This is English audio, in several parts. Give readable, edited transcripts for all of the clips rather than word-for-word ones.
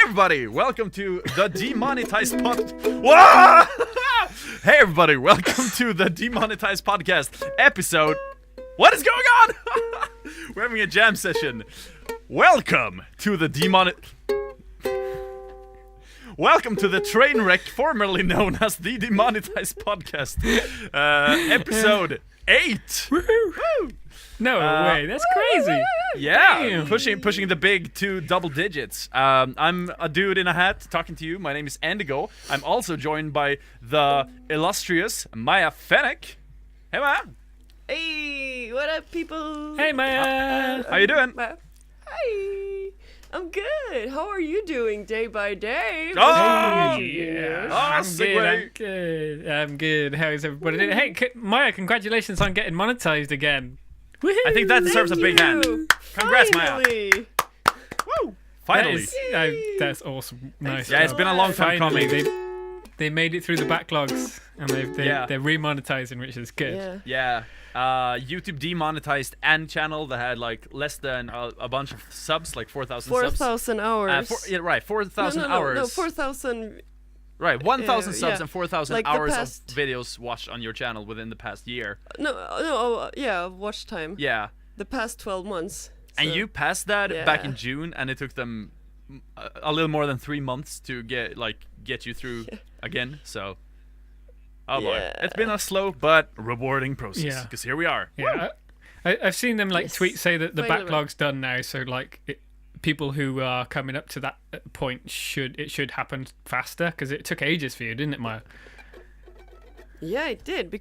everybody, welcome to the Demonetized Whoa! Hey everybody, welcome to the Demonetized Podcast episode. What is going on? We're having a jam session. Welcome to the Welcome to the train wreck formerly known as the Demonetized Podcast. Episode 8. Woo! No way, that's crazy. Yeah, pushing the big to double digits. I'm a dude in a hat talking to you. My name is Endigo. I'm also joined by the illustrious Maya Fennec. Hey Maya. Hey, what up, people? Hey Maya. How you doing? Hi. I'm good. How are you doing day by day? Oh, Yeah. I'm I'm good. How's everybody doing? Hey, Maya, congratulations on getting monetized again. Woohoo! I think that deserves a big hand. Congrats, Finally. Maya. Woo! Finally. That's awesome. Nice. Yeah, it's been a long time Finally, coming. they made it through the backlogs and they're remonetizing, which is good. Yeah. Yeah. YouTube demonetized and channel that had like less than a bunch of subs, like 4,000 subs. 4,000 hours. 4,000 no, hours. No, 4,000. Right, 1,000 subs yeah. and 4,000 Like the hours past- of videos watched on your channel within the past year. Yeah, watch time. Yeah. The past 12 months. And so- you passed that back in Yeah. June, and it took them a little more than 3 months to get you through again. So, oh boy, Yeah. it's been a slow but rewarding process. Yeah. Because here we are. Yeah. I've seen them Yes. tweet say that the Finally. backlog's done now, so people who are coming up to that point should happen faster because it took ages for you, didn't it, Maya? Yeah, it did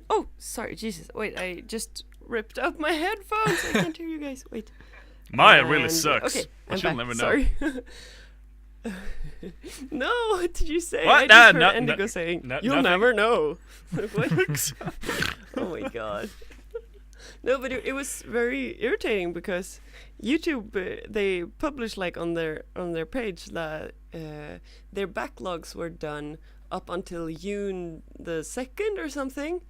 oh, sorry, Jesus. Wait, I just ripped up my headphones. I can't hear you guys. Wait. Maya really And- sucks. Okay, But I'm she'll back. never know. Sorry. No, what did you say? What? I just No, heard no, Endigo saying, no, "You'll nothing." never know." Like, what? Oh my god. No, but it was very irritating because YouTube they published like on their page that their backlogs were done up until June the 2nd or something,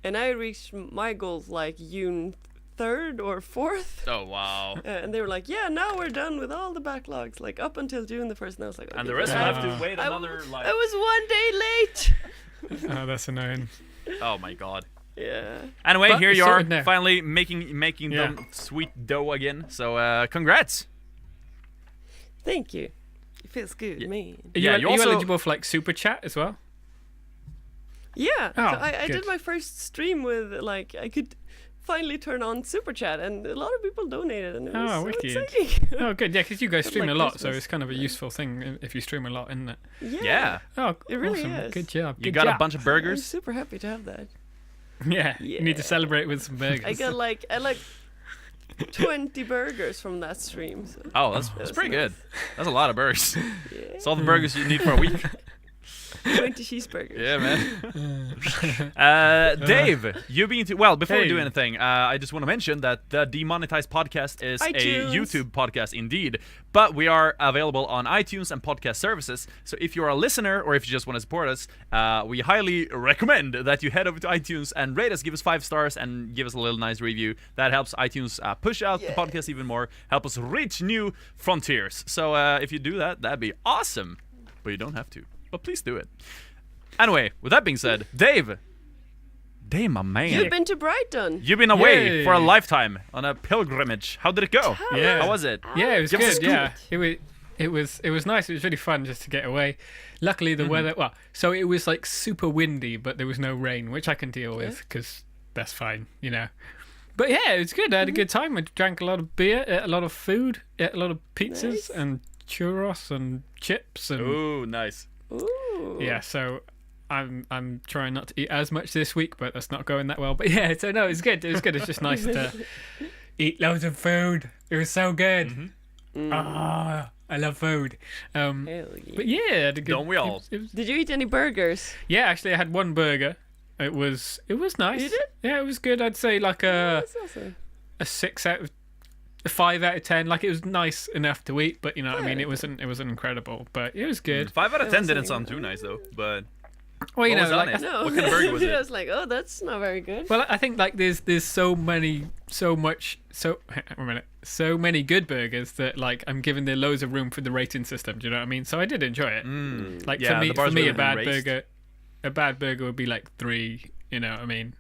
and I reached my goals like June 3rd or 4th. Oh wow. And they were like, "Yeah, now we're done with all the backlogs, like up until June the 1st." And I was like, And the okay, rest will fine. have to wait I another like. I was 1 day late. Oh, that's annoying. Oh my god. Yeah. Anyway, But here it's you are, sorted now. finally making Yeah. them sweet dough again. So congrats. Thank you. It feels good, Yeah. man. Are Yeah, you you also- eligible for like super chat as well? Yeah. Oh, so I good. did my first stream with like I could finally turn on super chat, and a lot of people donated, and it was Oh, so wicked. exciting. Oh, good. Yeah, because you guys But stream like a lot, so Christmas. it's kind of a useful thing if you stream a lot, isn't it? Yeah. Oh, It really awesome. is. Good job. You Good got a job. bunch of I'm burgers. super happy to have that. Yeah, you need to Yeah. celebrate with some burgers. I got like 20 burgers from that stream. So. Oh, that's was pretty nice. good. That's a lot of burgers. Yeah. It's all the burgers you need for a week. 20 cheeseburgers. Yeah, man. Dave, you've been to. Well, before we do Hey. anything, I just want to mention that the Demonetized Podcast is iTunes. a YouTube podcast indeed, but we are available on iTunes and podcast services. So if you're a listener or if you just want to support us, we highly recommend that you head over to iTunes and rate us, give us 5 stars, and give us a little nice review. That helps iTunes push out the Yeah. podcast even more, help us reach new frontiers. So if you do that, that'd be awesome. But you don't have to. But please do it. Anyway, with that being said, Dave, my man, You've been to Brighton. you've been away Yay. for a lifetime on a pilgrimage. How did it go? Yeah. How was it? Yeah, it was Give us a good. Yeah, it was nice. It was really fun just to get away. Luckily, the weather. Well, so it was like super windy, but there was no rain, which I can deal with because that's fine, you know. But yeah, it was good. I had a good time. I drank a lot of beer, ate a lot of food, ate a lot of pizzas Nice. and churros and chips and Ooh, nice. Ooh. yeah. So I'm trying not to eat as much this week, but that's not going that well. But yeah, so no, it was good. It was good. It's just nice to eat loads of food. It was so good. Ah, I love food. Hell yeah. But yeah, I had a good, Don't we all? it was- Did you eat any burgers? yeah, actually, I had one burger. It was nice. You did? Yeah, it was good. I'd say like That's awesome. a 5 out of 10. Like it was nice enough to eat, but you know what I mean. Yeah. It wasn't incredible, but it was good. 5 out of It 10 was didn't something- sound too nice though, but Well, you What know, was on like it? No. What kind of burger was I it? was like, oh, that's not very good. well, I think like there's so many good burgers that like I'm giving there loads of room for the rating system. Do you know what I mean? So I did enjoy it. Like Yeah, the for bars me, were a bad raised. burger would be like 3. You know what I mean?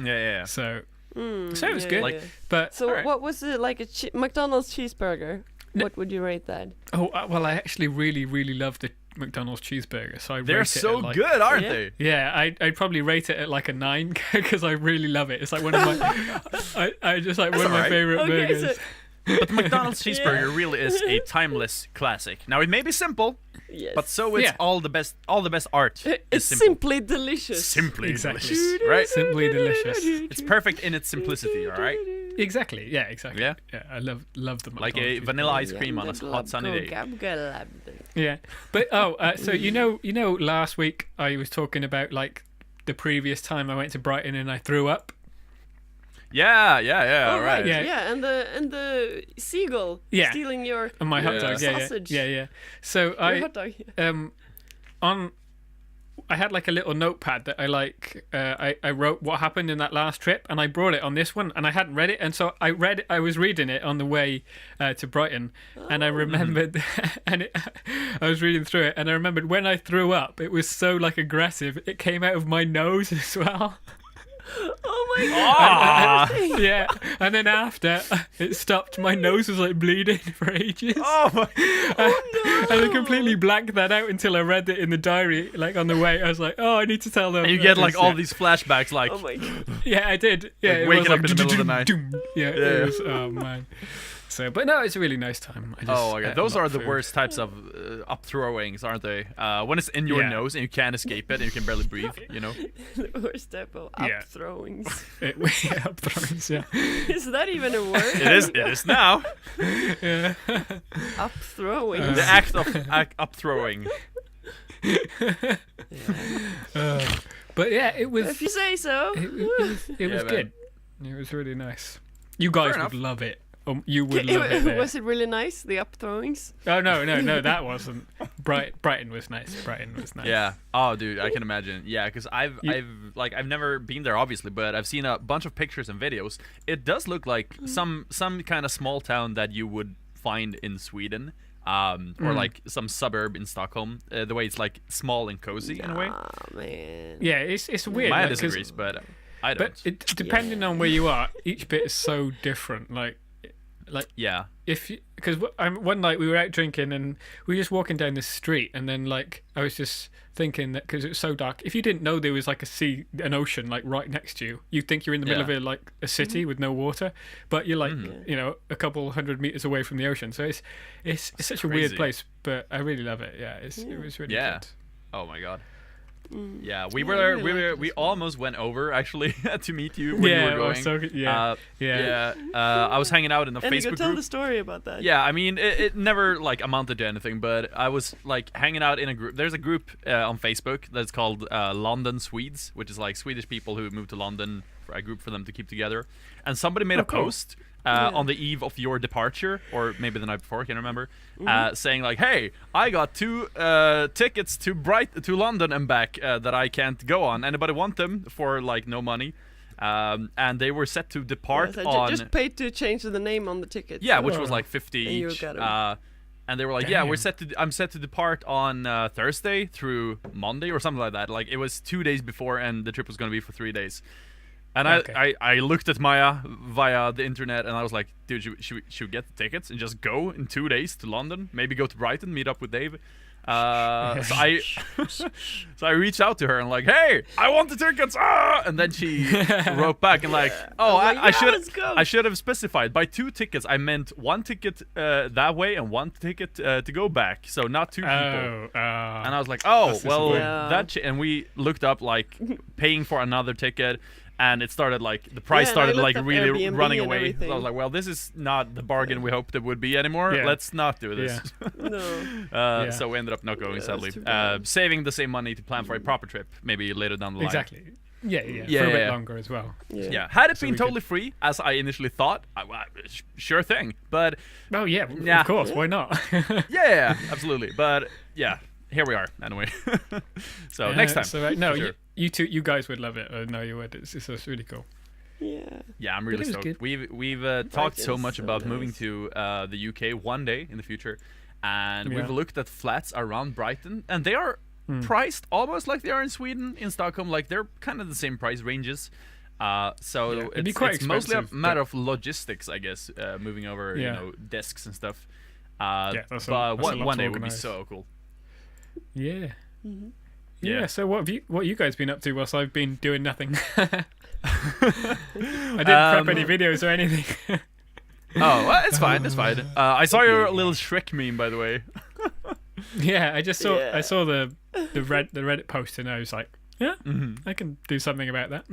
Yeah. So it was yeah, good. yeah. Like- But So Alright. what was it like a McDonald's cheeseburger? What would you rate that? well, I actually really really love the McDonald's cheeseburger. So I They're rate so it at, like, good, aren't Yeah. they? Yeah, I'd probably rate it at like a 9 because I really love it. It's like one of my, I just like one of my alright. favorite Okay, burgers. But the McDonald's cheeseburger really is a timeless classic. Now it may be simple, Yes. but so it's Yeah. all the best art. It's is simple. simply delicious. Simply Exactly. delicious, right? Simply delicious. It's perfect in its simplicity, all right? Exactly. Yeah. Exactly. Yeah. I love the Like a McDonald's vanilla cheeseburger. ice cream on a hot sunny day. Yeah, but so you know, last week I was talking about like the previous time I went to Brighton and I threw up. Yeah, Oh, right. Yeah. Yeah, and the seagull Yeah. stealing your On my hot Yeah. dog, yeah, Sausage. yeah. So your I hot dog. I had like a little notepad that I like I wrote what happened in that last trip and I brought it on this one and I hadn't read it and so I was reading it on the way to Brighton and I remembered and I was reading through it and I remembered when I threw up it was so like aggressive it came out of my nose as well. Oh my Ah. god! Yeah, and then after it stopped, my nose was like bleeding for ages. Oh my. And I completely blanked that out until I read it in the diary, like on the way. I was like, "Oh, I need to tell them." And you get like this, all yeah. these flashbacks, like Oh my god! Yeah, I did. Yeah, Like it waking was up in the middle of the night. Yeah, Yeah. it was. Oh man. So, but no, it's a really nice time. I just oh my god, ate those a lot are of the food. worst types of upthrowings, aren't they? When it's in your Yeah. nose and you can't escape it and you can barely breathe, you know. The worst type of Yeah. up throwings. Up throws, yeah. Is that even a word? It is now. Yeah. Up throwings. The act of upthrowing. But yeah, it was. If you say so. It was Yeah, man. good. It was really nice. You guys enough. would love it. You would love it. There. Was it really nice? The up throwings. Oh no, that wasn't. Brighton was nice. Brighton was nice. Yeah. Oh, dude, I can imagine. Yeah, because I've never been there, obviously, but I've seen a bunch of pictures and videos. It does look like some kind of small town that you would find in Sweden, or like some suburb in Stockholm. The way it's like small and cozy in a way. Ah man. Yeah, it's weird. Maya like, 'cause- disagrees, but I don't. But it, depending on where you are, each bit is so different. Like Yeah. if because one night we were out drinking and we were just walking down the street and then like I was just thinking that because it was so dark, if you didn't know there was like an ocean like right next to you, you'd think you're in the middle Yeah. of a city with no water, but you're like you know a couple 100 meters away from the ocean. So it's such a weird crazy. place, but I really love it. Yeah, it was really Yeah. good. Oh my god. Yeah, I we really we like it we as well. almost went over actually to meet you when Yeah, you it were was going. so good. Yeah. I was hanging out in the And you Facebook could tell group. the story about that. Yeah, I mean, it never like amounted to anything, but I was like hanging out in a group. There's a group on Facebook that's called London Swedes, which is like Swedish people who moved to London, for a group for them to keep together. And somebody made a cool. post Yeah. on the eve of your departure, or maybe the night before, I can't remember, saying like, "Hey, I got 2 tickets to London and back that I can't go on. Anybody want them for like no money?" And they were set to depart Yes, I on. just paid to change the name on the ticket. Yeah, which was Oh. like 50 And you each. got 'em. And they were like, "Yeah, Damn. I'm set to depart on Thursday through Monday or something like that." Like it was 2 days before, and the trip was going to be for 3 days. And Okay. I looked at Maya via the internet, and I was like, "Dude, should we get the tickets and just go in 2 days to London? Maybe go to Brighton, meet up with Dave." So I reached out to her and like, "Hey, I want the tickets!" And then she wrote back and like, "Oh, I was like, I "Yeah, let's go." I should have specified. By 2 tickets, I meant 1 ticket that way and 1 ticket to go back. So not 2 people." And I was like, "Oh, That's well, disappointing. that." And we looked up like paying for another ticket. And it started like the price Yeah, and I started looked like up really Airbnb running and away. So I everything. was like, well, this is not the bargain we hoped it would be anymore. Yeah. Let's not do this. No. Yeah. So we ended up not going, Yeah, sadly. that's too bad. Saving the same money to plan for a proper trip, maybe later down the line. Exactly. Yeah, Yeah, for a bit yeah. longer as well. Yeah. Had it So been we could- totally free, as I initially thought, sure thing. But Oh yeah, Yeah. of course. Why not? yeah, absolutely. But yeah, here we are anyway. So next time. So no, for sure. you guys would love it. I know you would. It's really cool. Yeah. I'm really It was stoked. good. We've talked so is much so about moving nice. to the UK one day in the future, and Yeah. we've looked at flats around Brighton, and they are priced almost like they are in Sweden, in Stockholm. Like they're kind of the same price ranges. So Yeah, it'd be quite it's mostly a expensive, matter but- of logistics, I guess, moving over, Yeah. desks and stuff. That's but a lot one to day would be organise. so cool. Yeah. Mm-hmm. Yeah. So what you guys been up to whilst I've been doing nothing? I didn't prep any videos or anything. Oh, well, it's fine. It's fine. I saw your little Shrek meme, by the way. Yeah, I just saw Yeah. I saw the Reddit post and I was like, yeah, I can do something about that.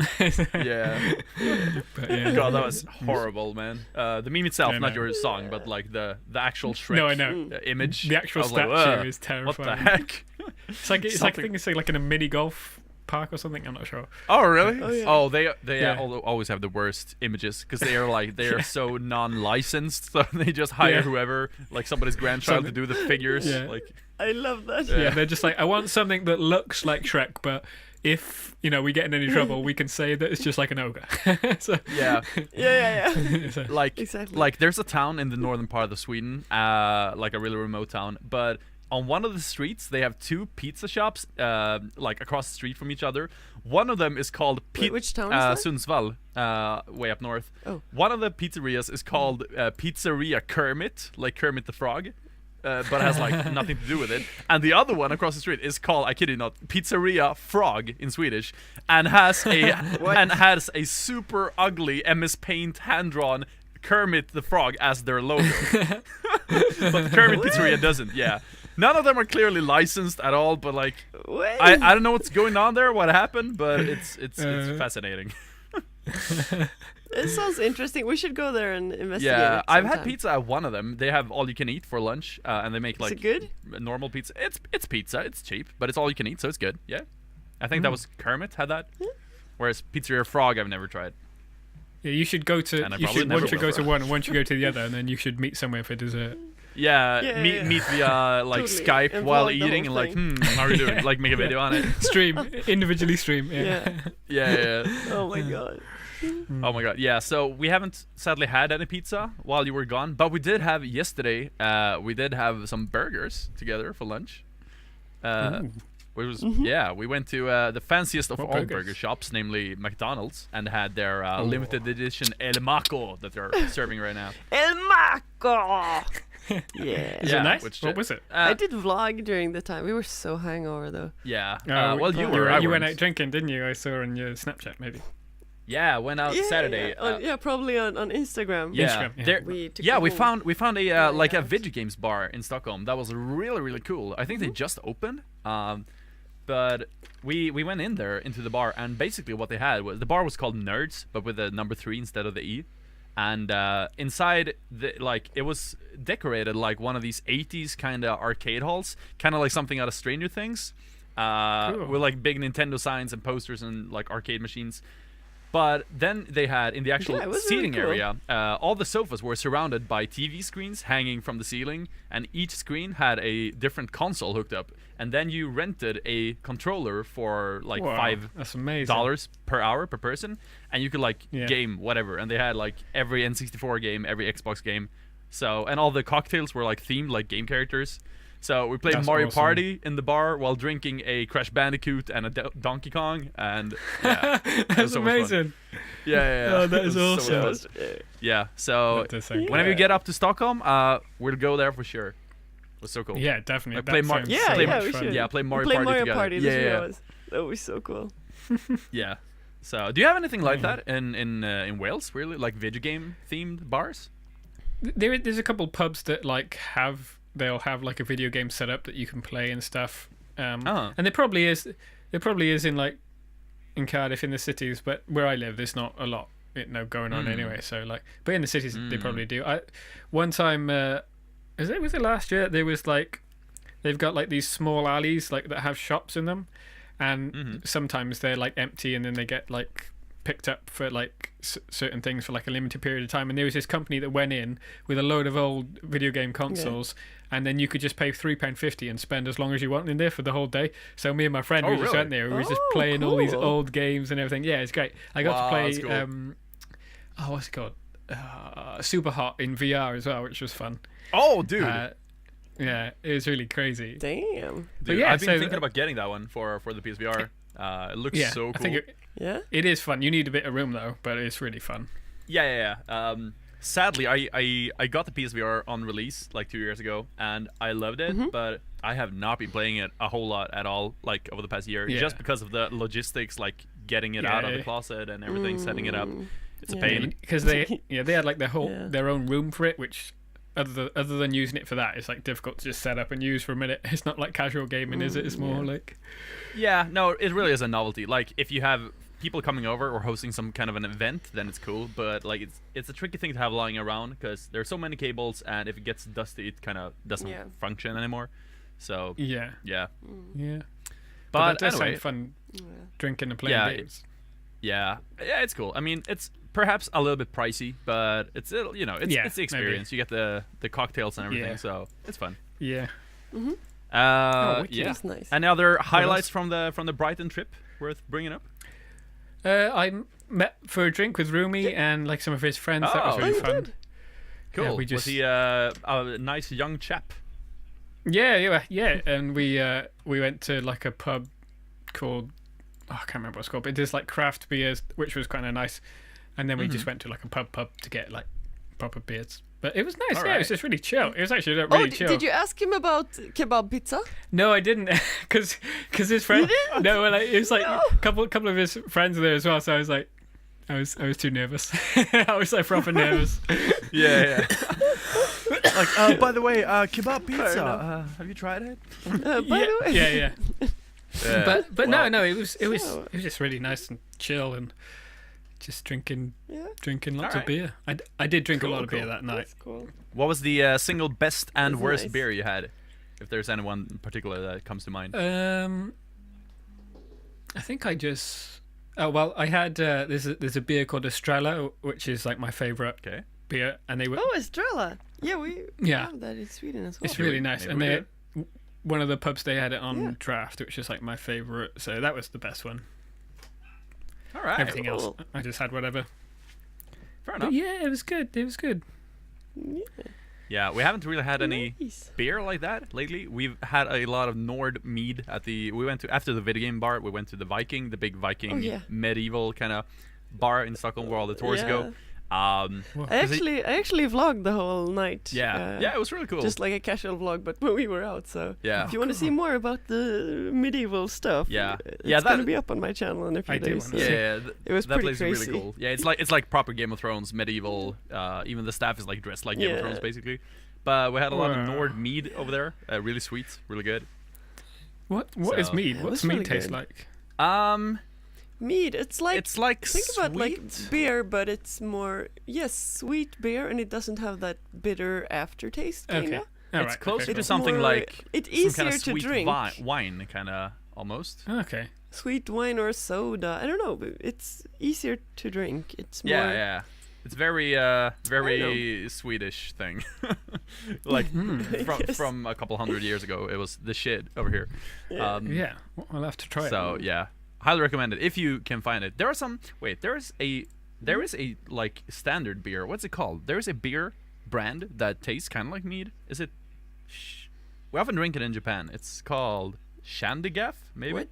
Yeah. But, yeah. God, that was horrible, man. The meme itself, I not know. your song, but like the actual Shrek No, I know. Image. The actual I was like, statue "Ugh, is what terrifying. the heck? It's like I think it's like in a mini golf park or something. I'm not sure. Oh, really? Oh, yeah. Oh, they Yeah. always have the worst images because they are so non-licensed, so they just hire Yeah. whoever, like somebody's grandchild, to do the figures. Yeah. Like, I love that. Yeah, they're just like, I want something that looks like Shrek, but if we get in any trouble, we can say that it's just like an ogre. So, yeah, Yeah. so- like Exactly. like there's a town in the northern part of Sweden, like a really remote town, but on one of the streets they have two pizza shops, like across the street from each other. One of them is called Wait, which town is that? Sundsvall, way up north. Oh. One of the pizzerias is called Pizzeria Kermit, like Kermit the Frog. But has like nothing to do with it. And the other one across the street is called, I kid you not, Pizzeria Frog in Swedish, and has a super ugly MS Paint hand-drawn Kermit the Frog as their logo. But the Kermit Pizzeria doesn't. Yeah, none of them are clearly licensed at all. But like, What? I don't know what's going on there, what happened, but it's fascinating. It sounds interesting. We should go there and investigate. Yeah, it I've had sometime. pizza at one of them. They have all you can eat for lunch, and they make Is like it good? normal pizza. It's pizza. It's cheap, but it's all you can eat, so it's good. Yeah, I think that was Kermit had that. Whereas Pizzeria Frog, I've never tried. yeah, you should go to. And I You probably should never once you will. go to one, and once you go to the other, and then you should meet somewhere for dessert. Yeah, Yeah, meet yeah. meet via like Totally. Skype And while vlog the eating and whole like, thing. how are you doing? Like make a video on it. Stream individually. Stream. Yeah. Yeah. Yeah. Oh my god. Oh my god. Yeah. So we haven't sadly had any pizza while you were gone, but we did have yesterday. We did have some burgers together for lunch. Ooh. Which was we went to the fanciest of What all burgers? burger shops, namely McDonald's, and had their limited edition El Maco that they're serving right now. El Maco. Yeah. Is Yeah, it nice? which, What was it? I did vlog during the time. We were so hangover though. Yeah. Oh, You were. I You went weren't. out drinking, didn't you? I saw on your Snapchat, maybe. Yeah, went out Saturday. Yeah, probably on Instagram. Yeah, Instagram, yeah. there- We took yeah, the we whole found a night like a out. video games bar in Stockholm that was really cool. I think they just opened, but we went in there into the bar, and basically what they had was the bar was called Nerds, but with the number 3 instead of the E, and inside it was decorated like one of these 80s kind of arcade halls, kind of like something out of Stranger Things, Cool. with like big Nintendo signs and posters and like arcade machines. But then they had in the actual Yeah, it was really seating cool. area, all the sofas were surrounded by TV screens hanging from the ceiling, and each screen had a different console hooked up. And then you rented a controller for like Wow, $5 that's amazing. per hour per person, and you could like Yeah. game whatever. And they had like every N64 game, every Xbox game. So, and all the cocktails were like themed like game characters. So we played That's Mario awesome. Party in the bar while drinking a Crash Bandicoot and a Donkey Kong, and yeah, it was That's so much fun. amazing. Yeah. Oh, that is It was so awesome. much fun. Yeah, so That does sound whenever you Yeah. get up to Stockholm, we'll go there for sure. It was so cool. Yeah, definitely. Like, That play Mar- sounds Yeah, so yeah, much we fun. should. Yeah, play Mario Play Party Mario together. Party. Yeah, That's yeah, what it was. That would be so cool. yeah. So, do you have anything like that in Wales? Really, like video game themed bars? There's a couple pubs that they'll have like a video game set up that you can play and stuff. And there probably is in Cardiff in the cities, but where I live there's not a lot going on anyway. So like, but in the cities they probably do. One time, was it last year? There was like, they've got like these small alleys like that have shops in them, and sometimes they're like empty, and then they get like picked up for like certain things for like a limited period of time, and there was this company that went in with a load of old video game consoles, and then you could just pay £3.50 and spend as long as you want in there for the whole day. So me and my friend, we just went there, we was just playing all these old games and everything. Yeah, it's great. I got to play cool. what's it called, Super Hot in VR as well, which was fun. Oh, dude. Yeah, it was really crazy. Damn. Dude, yeah, I've been thinking about getting that one for the PSVR. It looks so cool. I think it is fun. You need a bit of room though, but it's really fun. Yeah. Sadly, I got the PSVR on release like 2 years ago, and I loved it, but I have not been playing it a whole lot at all, like over the past year, just because of the logistics, like getting it out of the closet and everything, setting it up. It's a pain. Because they had like their own room for it, which other than using it for that, it's like difficult to just set up and use for a minute. It's not like casual gaming, is it? It's more like... Yeah, no, it really is a novelty. Like, if you have people coming over or hosting some kind of an event, then it's cool, but like it's a tricky thing to have lying around because there's so many cables, and if it gets dusty, it kind of doesn't function anymore. So yeah. But that does anyway, sound fun, drinking and playing games. Yeah, it's cool. I mean, it's perhaps a little bit pricey, but it's the experience. Maybe. You get the cocktails and everything, so it's fun. Yeah. Which is nice. Any other highlights from the Brighton trip worth bringing up? I met for a drink with Rumi and like some of his friends. That was really fun. Did? Cool. Was he a nice young chap? Yeah. And we went to like a pub called, I can't remember what it's called, but it is like craft beers, which was kind of nice. And then we just went to like a pub to get like proper beers. But it was nice. It was just really chill. It was actually really chill. Did you ask him about kebab pizza? No, I didn't, because his friend. No, like, it was like a couple of his friends were there as well. So I was like, I was too nervous. I was like proper nervous. Yeah. Like, by the way, kebab pizza. Have you tried it? By the way. Yeah. But no, it was just really nice and chill and just drinking lots of beer. I did drink a lot of beer that night. That's cool. What was the single best and worst nice. beer you had? If there's anyone in particular that comes to mind. I think I just... Oh, well, I had... there's a beer called Estrella, which is like my favourite beer. And they were... Oh, Estrella. Yeah, we have that in Sweden as well. It's really nice. And they... One of the pubs, they had it on draft, which is like my favourite. So that was the best one. All right. Everything else, I just had whatever. Fair enough. But yeah, it was good. Yeah, we haven't really had any beer like that lately. We've had a lot of Nord mead we went to, after the video game bar, we went to the big Viking medieval kind of bar in Stockholm where all the tourists go. I actually vlogged the whole night. Yeah, it was really cool. Just like a casual vlog, but when we were out. So if you want to see more about the medieval stuff, it's gonna be up on my channel in a few days. So it was pretty crazy. Really cool. Yeah, it's like proper Game of Thrones medieval. Even the staff is like dressed like Game of Thrones basically. But we had a lot of Nord mead over there. Really sweet, really good. What is mead? What's mead taste like? Mead, it's like think about like sweet. beer, but it's more sweet beer, and it doesn't have that bitter aftertaste. Kinda. It's closer to something like it's some easier kind of to sweet drink. wine, kind of almost. Okay. Sweet wine or soda. I don't know. But it's easier to drink. It's more. Yeah. It's very Swedish thing. Like from a couple hundred years ago, it was the shit over here. Yeah, I'll have to try it. So highly recommend it if you can find it. There are some. Wait, there is a like standard beer. What's it called? There is a beer brand that tastes kind of like mead. Is it? We often drink it in Japan. It's called Shandigaff, maybe. What?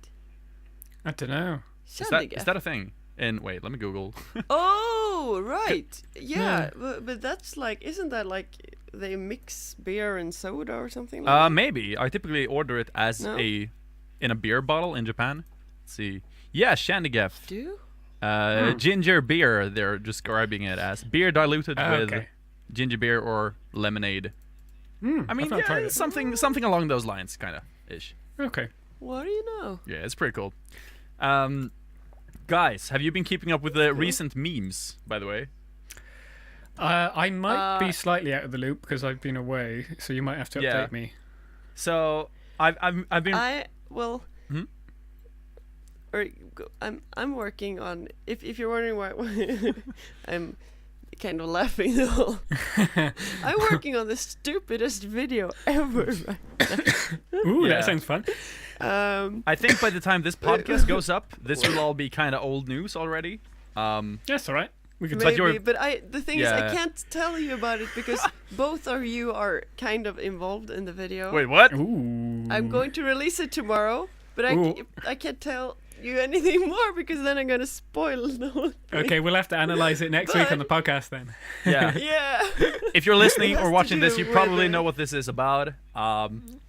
I don't know. Is that a thing? And wait, let me Google. Oh, right. Yeah, but that's like, isn't that like they mix beer and soda or something? Like that? Maybe. I typically order it as in a beer bottle in Japan. Let's see. Yeah, Shandigaff. Do? Ginger beer. They're describing it as beer diluted with ginger beer or lemonade. I mean, it's something along those lines, kind of ish. Okay. What do you know? Yeah, it's pretty cool. Guys, have you been keeping up with the recent memes, by the way? I might be slightly out of the loop because I've been away, so you might have to update me. So I've been. I'm working on. If you're wondering why I'm kind of laughing though. I'm working on the stupidest video ever right now. Ooh, Yeah. that sounds fun. I think by the time this podcast goes up, this will all be kind of old news already. Yes, all right. We can Maybe, you're- but the thing is, I Yeah. can't tell you about it because both of you are kind of involved in the video. Wait, what? Ooh. I'm going to release it tomorrow, but Ooh. I can't tell you anything more because then I'm gonna spoil the whole thing. Okay, we'll have to analyze it next week on the podcast then. Yeah. Yeah. If you're listening It has or to watching do this, you with probably it. know what this is about.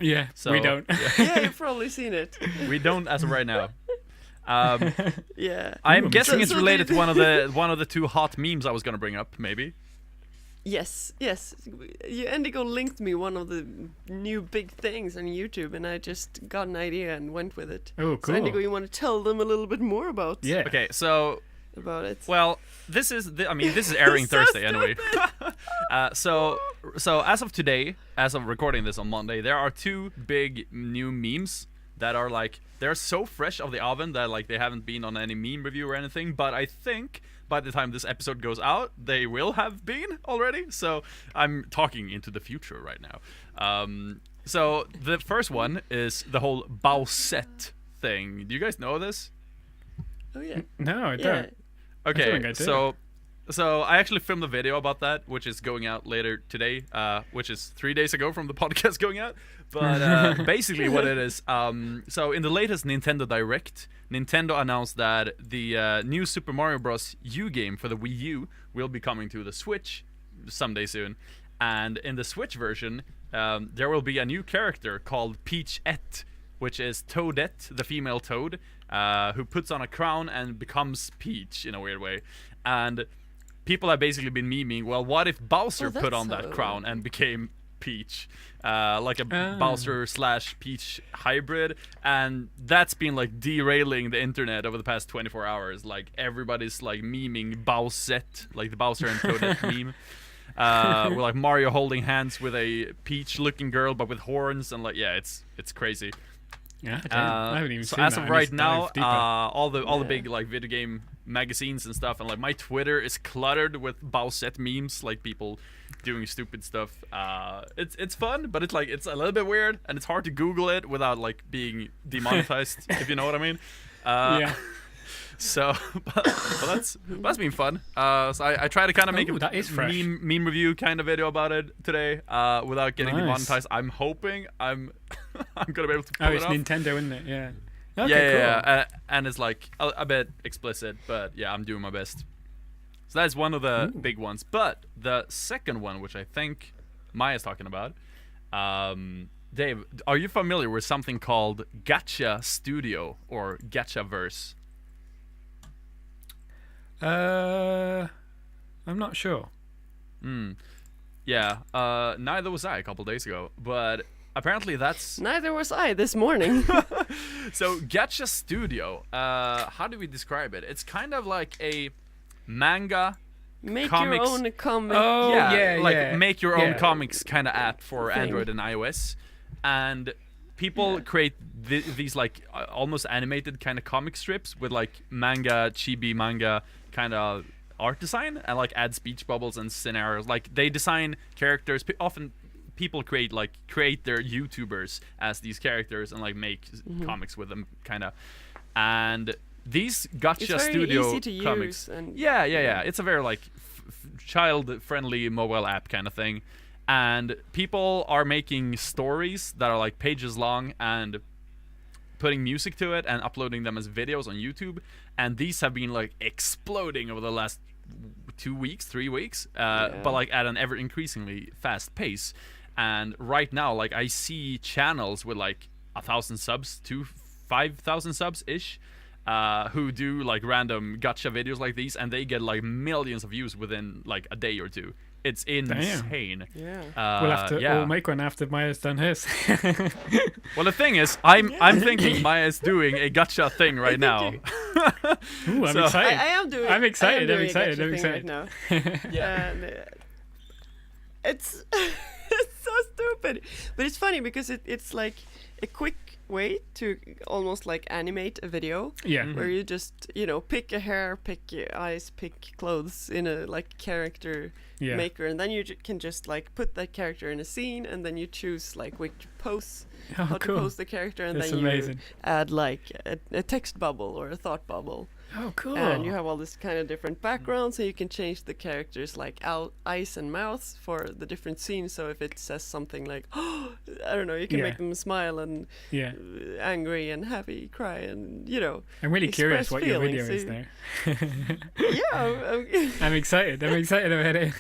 Yeah, So we don't. Yeah, you've probably seen it. we don't as of right now. Yeah. I'm Ooh, guessing so- it's so related the- to one of the two hot memes I was gonna bring up, maybe. Yes. You Endigo linked me one of the new big things on YouTube, and I just got an idea and went with it. Oh, So cool. Endigo, you want to tell them a little bit more about Yeah. Okay, so it? well, this is airing So Thursday anyway. So as of today, as of recording this on Monday, there are two big new memes that are like they're so fresh of the oven that like they haven't been on any meme review or anything. But I think by the time this episode goes out, they will have been already. So I'm talking into the future right now. So the first one is the whole Bowsette thing. Do you guys know this? Oh yeah. No, I Yeah. don't. I Okay, think I do. so I actually filmed a video about that, which is going out later today, which is 3 days ago from the podcast going out. But basically, what it is, so in the latest Nintendo Direct, Nintendo announced that the new Super Mario Bros. U game for the Wii U will be coming to the Switch someday soon, and in the Switch version, there will be a new character called Peachette, which is Toadette, the female Toad, who puts on a crown and becomes Peach in a weird way. And people have basically been memeing, well, what if Bowser Oh, put on that's that so- crown and became Peach? Like a Bowser / Peach hybrid. And that's been like derailing the internet over the past 24 hours. Like everybody's like memeing Bowsette, like the Bowser and Toadette meme. With like Mario holding hands with a Peach-looking girl, but with horns, and like it's crazy. Yeah, I haven't even So seen as that. of I need right to now, dive deeper. all the Yeah. big like video game magazines and stuff, and like my Twitter is cluttered with Bowsette memes, like people doing stupid stuff. It's fun, but it's a little bit weird, and it's hard to Google it without like being demonetized, if you know what I mean. Yeah. So, but that's been fun. So I try to kind of make Ooh, a that is fresh. meme review kind of video about it today, without getting Nice. demonetized. I'm hoping I'm gonna be able to pull Oh, it it's off. Nintendo, isn't it? Yeah. Okay, Yeah, cool. yeah. And it's like a bit explicit, but yeah, I'm doing my best. So that's one of the big ones. But the second one, which I think Maya's talking about, Dave, are you familiar with something called Gacha Studio or Gachaverse? I'm not sure. Yeah, neither was I a couple days ago, but apparently that's Neither was I this morning. so Gacha Studio. How do we describe it? It's kind of like a manga. Make Comics. your own comic. Oh, yeah, like yeah. make your own Yeah. comics kind of app for Thing. Android and iOS, and people Yeah. create these like almost animated kind of comic strips with like manga, chibi manga kind of art design, and like add speech bubbles and scenarios. Like they design characters. Often people create their YouTubers as these characters and like make comics with them kind of, and these Gacha It's very Studio easy to comics. use. And Yeah. It's a very like child-friendly mobile app kind of thing, and people are making stories that are like pages long and putting music to it and uploading them as videos on YouTube. And these have been like exploding over the last 2 weeks, 3 weeks, but like at an ever increasingly fast pace. And right now, like I see channels with like 1,000 subs to 5,000 subs ish. Who do like random gacha videos like these, and they get like millions of views within like a day or two. It's insane. yeah. We'll have to yeah. all make one after Maya's done his. Well, the thing is, I'm thinking Maya's doing a gacha thing right now. Ooh, I'm So- excited. I am doing. I'm excited, I am I'm doing a excited, gacha I'm thing excited. right now. Yeah. And it's it's so stupid. But it's funny because it's like a quick way to almost like animate a video. Yeah. Where you just, pick a hair, pick your eyes, pick clothes in a like character maker, and then you can just like put that character in a scene, and then you choose like which pose, how to pose the character, and That's then amazing. you add like a text bubble or a thought bubble. Oh, cool. And you have all this kind of different backgrounds, so you can change the characters like eyes and mouths for the different scenes. So if it says something like, I don't know, you can make them smile and angry and happy, cry, and I'm really curious what your video is there. I'm excited. I'm excited about it.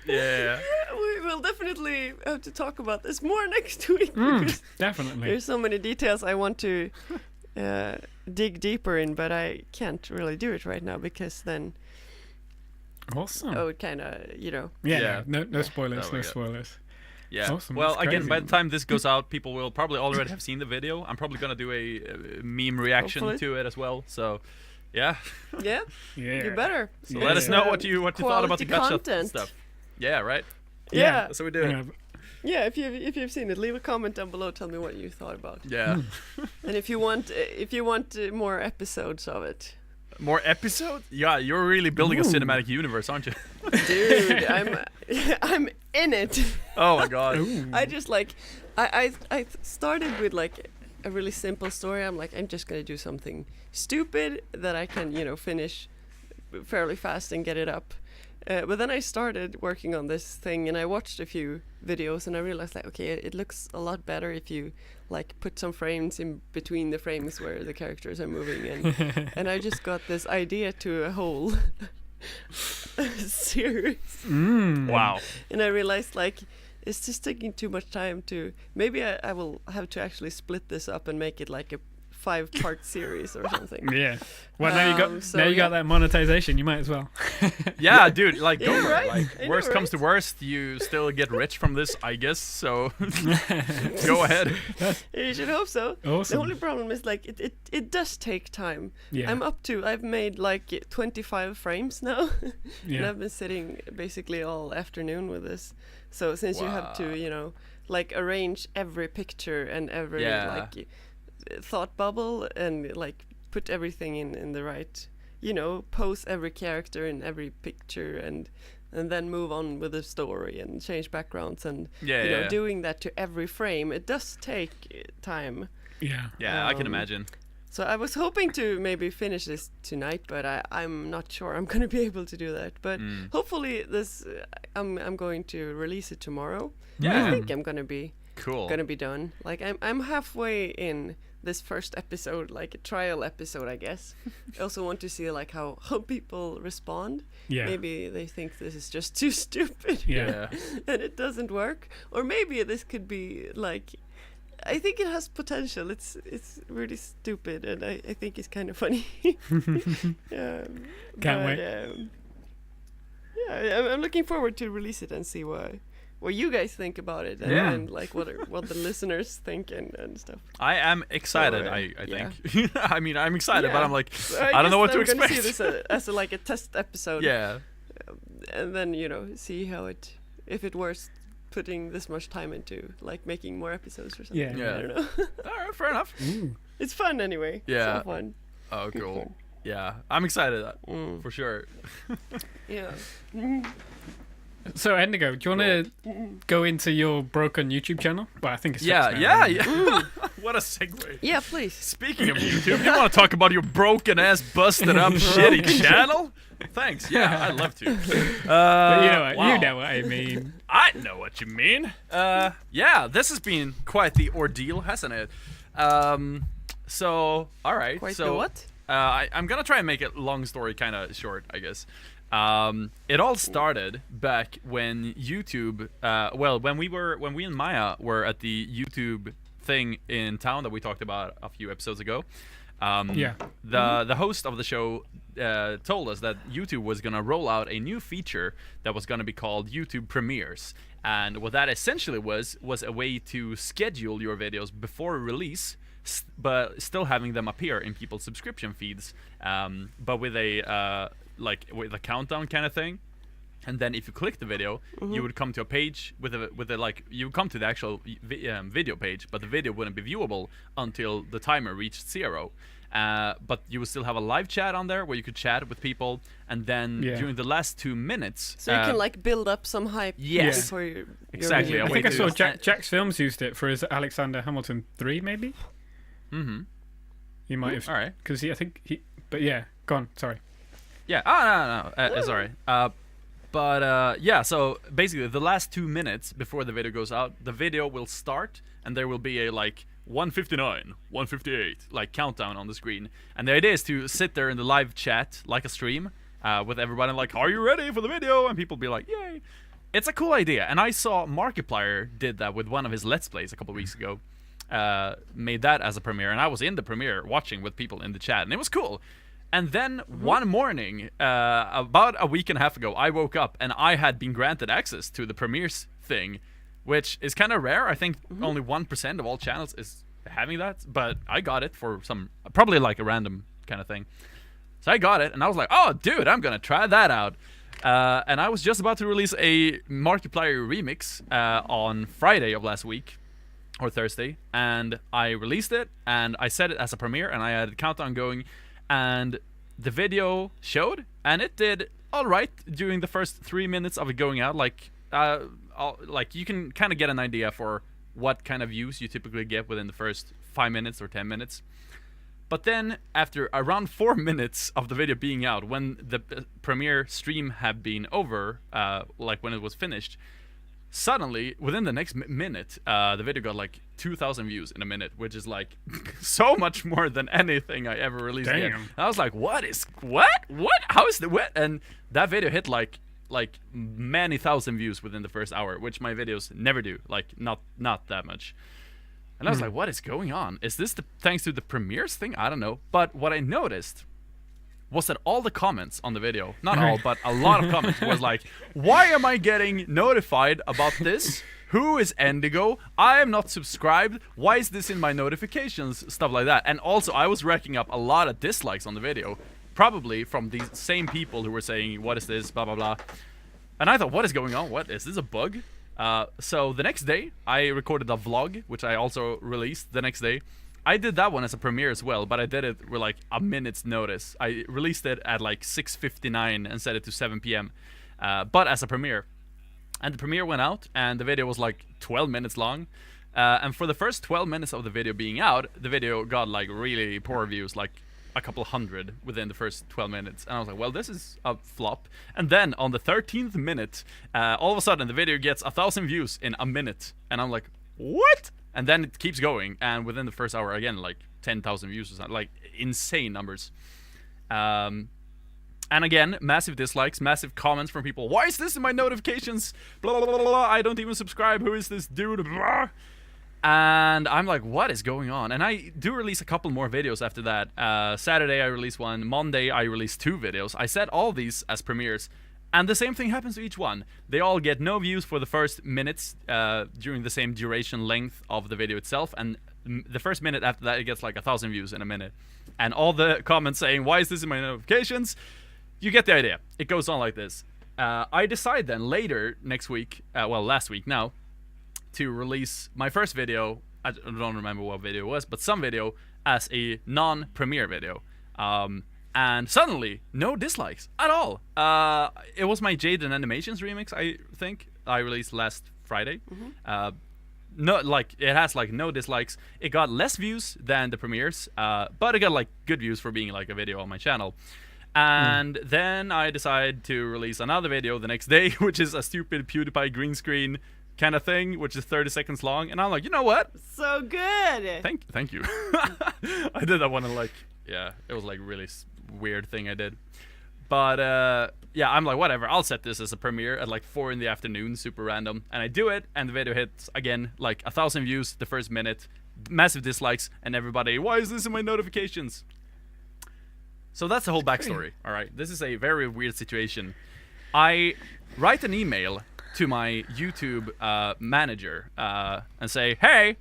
Yeah. We will definitely have to talk about this more next week because Definitely. there's so many details I want to dig deeper in, but I can't really do it right now because then Awesome. I would kind of, Yeah. No spoilers. Oh No my God. spoilers. Yeah. Awesome, Well, that's again, crazy. by the time this goes out, people will probably already have seen the video. I'm probably gonna do a meme reaction Hopefully. to it as well. So, yeah. Yeah, Yeah. you better. So Yeah. let us know what you thought about the Quality gacha content. stuff. Yeah. Right. Yeah, That's what we do. yeah. If you've seen it, leave a comment down below. Tell me what you thought about. Yeah. And if you want more episodes of it, More episodes? Yeah, you're really building a cinematic universe, aren't you? dude, I'm in it. Oh my God. I just like I started with like a really simple story. I'm like, I'm just gonna do something stupid that I can finish fairly fast and get it up. But then I started working on this thing, and I watched a few videos, and I realized like, okay, it looks a lot better if you like put some frames in between the frames where the characters are moving, and I just got this idea to a whole series. Wow. And I realized like it's just taking too much time to. Maybe I will have to actually split this up and make it like a 5-part series or something. Yeah. Well, now you got yeah. that monetization. You might as well. Yeah, dude. Like, go Yeah, for it. right? Like, I know, worst comes to right? worst, you still get rich from this, I guess. So, go ahead. You should hope so. Awesome. The only problem is like it does take time. Yeah. I've made like 25 frames now. And Yeah. I've been sitting basically all afternoon with this. So since you have Wow. to, like arrange every picture and every Yeah. like thought bubble and like put everything in the right, pose every character in every picture and then move on with the story and change backgrounds and Yeah. doing that to every frame, it does take time. Yeah. Yeah, I can Um, imagine. So I was hoping to maybe finish this tonight, but I'm not sure I'm gonna be able to do that. But hopefully this I'm going to release it tomorrow. Yeah. I think I'm gonna be Cool. done. Like I'm halfway in this first episode, like a trial episode, I guess. I also want to see like how people respond. Yeah. Maybe they think this is just too stupid. Yeah. And it doesn't work, or maybe this could be like, I think it has potential. It's really stupid, and I think it's kind of funny. Can't wait. Yeah, I'm looking forward to release it and see what you guys think about it, and, Yeah. and like what the listeners think and stuff. I am excited, So, I yeah. think. I mean, I'm excited, but Yeah. I'm like, So I don't know what to guess I'm gonna expect. see this as like a test episode. Yeah. And then see how if it worth putting this much time into like making more episodes or something. Yeah. Yeah. I don't know. All right, fair enough. Ooh. It's fun anyway. Yeah. So fun. Oh, Good cool. fun. Yeah, I'm excited Mm. for sure. Yeah. So, Endigo, do you want to go into your broken YouTube channel? Well, I think it's Yeah, fixed now, yeah, right? yeah. What a segue. Yeah, please. Speaking of YouTube, you want to talk about your broken ass, busted up, shitty channel? Thanks. Yeah, I'd love to. But you know what? wow. You know what I mean. I know what you mean. Yeah, this has been quite the ordeal, hasn't it? So, all right. Quite so, the what? I'm gonna try and make it long story kind of short, I guess. It all started back when YouTube. When we and Maya were at the YouTube thing in town that we talked about a few episodes ago. Yeah. The host of the show told us that YouTube was gonna roll out a new feature that was gonna be called YouTube Premieres, and what that essentially was a way to schedule your videos before release, but still having them appear in people's subscription feeds, but with a with a countdown kind of thing. And then if you click the video, you would come to a page with a like you would come to the actual video page, but the video wouldn't be viewable until the timer reached 0. But you would still have a live chat on there where you could chat with people, and then during the last 2 minutes, So you can like build up some hype. Yes. Before your Exactly, video. a I way think I to- saw Jack's Films used it for his Alexander Hamilton 3, maybe. He might have. All right. Because I think he. But yeah, go on. Sorry. Yeah. Oh, no. Sorry. But yeah, so basically the last 2 minutes before the video goes out, the video will start and there will be a like 1:59, 1:58 like countdown on the screen. And the idea is to sit there in the live chat like a stream with everybody like, are you ready for the video? And people be like, yay. It's a cool idea. And I saw Markiplier did that with one of his Let's Plays a couple weeks ago. Made that as a premiere, and I was in the premiere watching with people in the chat, and it was cool. And then one morning, about a week and a half ago, I woke up and I had been granted access to the premieres thing, which is kind of rare. I think only 1% of all channels is having that, but I got it for some, probably like a random kind of thing. So I got it, and I was like, oh, dude, I'm gonna try that out. And I was just about to release a Markiplier remix on Friday of last week. Or Thursday, and I released it, and I set it as a premiere, and I had a countdown going, and the video showed, and it did all right during the first 3 minutes of it going out. Like you can kind of get an idea for what kind of views you typically get within the first 5 minutes or 10 minutes. But then, after around 4 minutes of the video being out, when the premiere stream had been over, like when it was finished, suddenly, within the next minute, the video got like 2,000 views in a minute, which is like so much more than anything I ever released. Damn. Yet. And I was like, what? How is the what? And that video hit like many thousand views within the first hour, which my videos never do. Like not that much. And I was like, what is going on? Is this thanks to the premieres thing? I don't know. But what I noticed was that all the comments on the video, not all, but a lot of comments was like, why am I getting notified about this? Who is Endigo? I am not subscribed. Why is this in my notifications? Stuff like that. And also, I was racking up a lot of dislikes on the video, probably from these same people who were saying, what is this, blah, blah, blah. And I thought, what is going on? What, is this a bug? So the next day, I recorded a vlog, which I also released the next day. I did that one as a premiere as well, but I did it with like a minute's notice. I released it at like 6:59 and set it to 7 p.m. But as a premiere. And the premiere went out, and the video was like 12 minutes long. And for the first 12 minutes of the video being out, the video got like really poor views, like a couple hundred within the first 12 minutes. And I was like, well, this is a flop. And then on the 13th minute, all of a sudden the video gets 1,000 views in a minute. And I'm like, what? And then it keeps going, and within the first hour, again, like 10,000 views or something, like insane numbers. And again, massive dislikes, massive comments from people. Why is this in my notifications? Blah, blah, blah, blah. I don't even subscribe. Who is this dude? Blah. And I'm like, what is going on? And I do release a couple more videos after that. Saturday, I released one. Monday, I released 2 videos. I set all these as premieres. And the same thing happens to each one. They all get no views for the first minutes during the same duration length of the video itself. And the first minute after that, it gets like 1,000 views in a minute. And all the comments saying, why is this in my notifications? You get the idea. It goes on like this. I decide then later next week, last week now, to release my first video. I don't remember what video it was, but some video as a non-premiere video. And suddenly, no dislikes at all. It was my Jade and Animations remix, I think. I released last Friday. No, like it has like no dislikes. It got less views than the premieres, but it got like good views for being like a video on my channel. And then I decided to release another video the next day, which is a stupid PewDiePie green screen kind of thing, which is 30 seconds long. And I'm like, you know what? So good. Thank you. I did that one and like, yeah, it was like really weird thing I did. But yeah, I'm like, whatever, I'll set this as a premiere at like 4 in the afternoon, super random. And I do it, and the video hits again like 1,000 views the first minute, massive dislikes, and everybody, why is this in my notifications? So that's the whole backstory. All right, this is a very weird situation. I write an email to my YouTube manager and say, hey,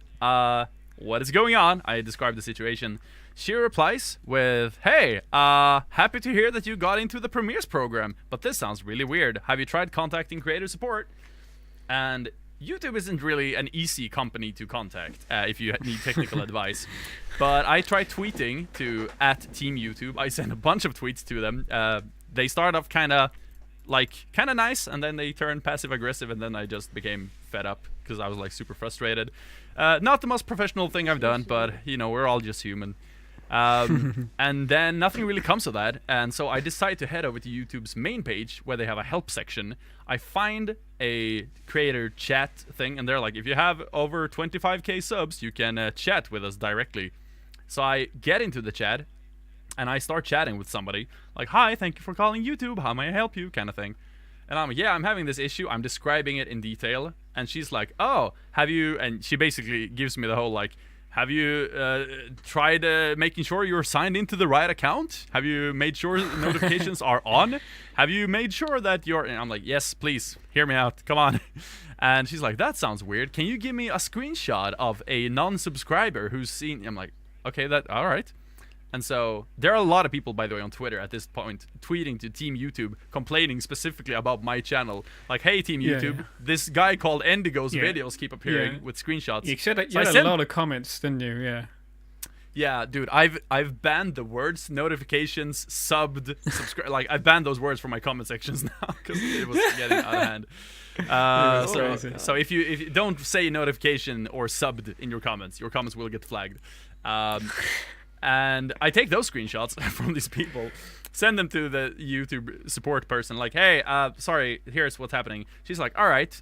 what is going on? I describe the situation. She replies with, hey, happy to hear that you got into the Premieres program, but this sounds really weird. Have you tried contacting creator support? And YouTube isn't really an easy company to contact if you need technical advice. But I tried tweeting to @TeamYouTube. I sent a bunch of tweets to them. They start off kind of nice, and then they turn passive aggressive, and then I just became fed up because I was like super frustrated. Not the most professional thing I've done, but you know, we're all just human. And then nothing really comes of that, and so I decide to head over to YouTube's main page where they have a help section. I find a creator chat thing, and they're like, if you have over 25k subs, you can chat with us directly. So I get into the chat, and I start chatting with somebody, like, hi, thank you for calling YouTube, how may I help you, kind of thing. And I'm like, yeah, I'm having this issue, I'm describing it in detail, and she's like, oh, have you, and she basically gives me the whole, like, have you tried making sure you're signed into the right account? Have you made sure notifications are on? Have you made sure that you're... And I'm like, yes, please, hear me out, come on. And she's like, that sounds weird. Can you give me a screenshot of a non-subscriber who's seen... I'm like, okay, all right. And so there are a lot of people, by the way, on Twitter at this point tweeting to Team YouTube, complaining specifically about my channel. Like, hey, Team YouTube, this guy called Endigo's videos keep appearing with screenshots. You had a lot of comments, didn't you? Yeah. Yeah, dude, I've banned the words notifications, subbed, subscribe. Like, I've banned those words from my comment sections now because it was getting out of hand. So if you don't say notification or subbed in your comments will get flagged. And I take those screenshots from these people, send them to the YouTube support person, like, hey, sorry, here's what's happening. She's like, all right,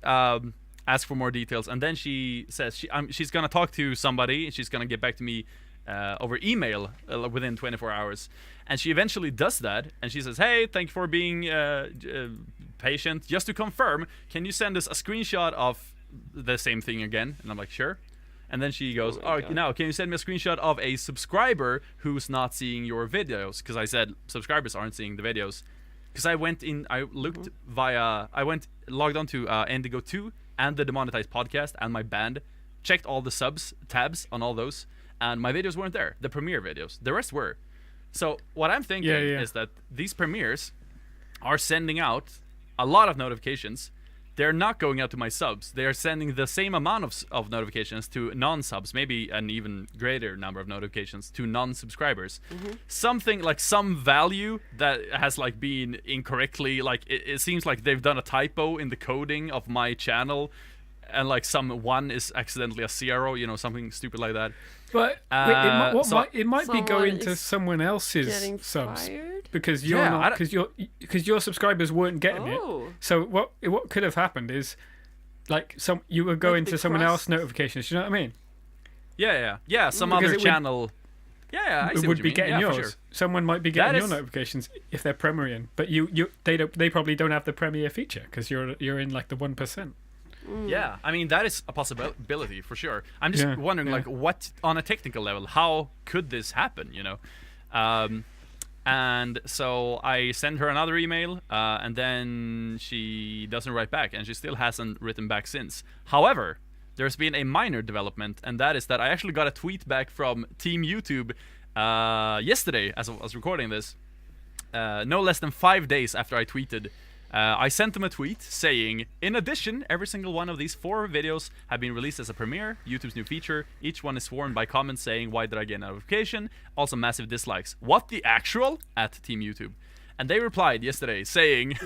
ask for more details. And then she says she's going to talk to somebody, and she's going to get back to me over email within 24 hours. And she eventually does that, and she says, hey, thank you for being patient. Just to confirm, can you send us a screenshot of the same thing again? And I'm like, sure. And then she goes, now can you send me a screenshot of a subscriber who's not seeing your videos? Because I said subscribers aren't seeing the videos. Because I went in, I looked logged on to Endigo 2 and the Demonetized podcast and my band, checked all the subs tabs on all those, and my videos weren't there. The premiere videos, the rest were. So what I'm thinking is that these premieres are sending out a lot of notifications. They're not going out to my subs. They're sending the same amount of notifications to non-subs, maybe an even greater number of notifications to non-subscribers. Something like some value that has like been incorrectly, like it seems like they've done a typo in the coding of my channel, and like some one is accidentally a zero, you know, something stupid like that. But it might be going to someone else's subs because you're not, because your subscribers weren't getting it. So what could have happened is like you were going to someone else's notifications. You know what I mean? Yeah. Some other channel. I see would be getting yours. Sure. Someone might be getting your notifications if they're premiering, but they probably don't have the premiere feature because you're in like the 1%. Yeah, I mean, that is a possibility for sure. I'm just wondering, like, what, on a technical level, how could this happen, you know? And so I send her another email, and then she doesn't write back, and she still hasn't written back since. However, there's been a minor development, and that is that I actually got a tweet back from Team YouTube yesterday, as I was recording this, no less than 5 days after I tweeted. I sent them a tweet saying, in addition, every single one of these 4 videos have been released as a premiere, YouTube's new feature. Each one is sworn by comments saying, why did I get a notification? Also massive dislikes. What the actual? At Team YouTube. And they replied yesterday saying,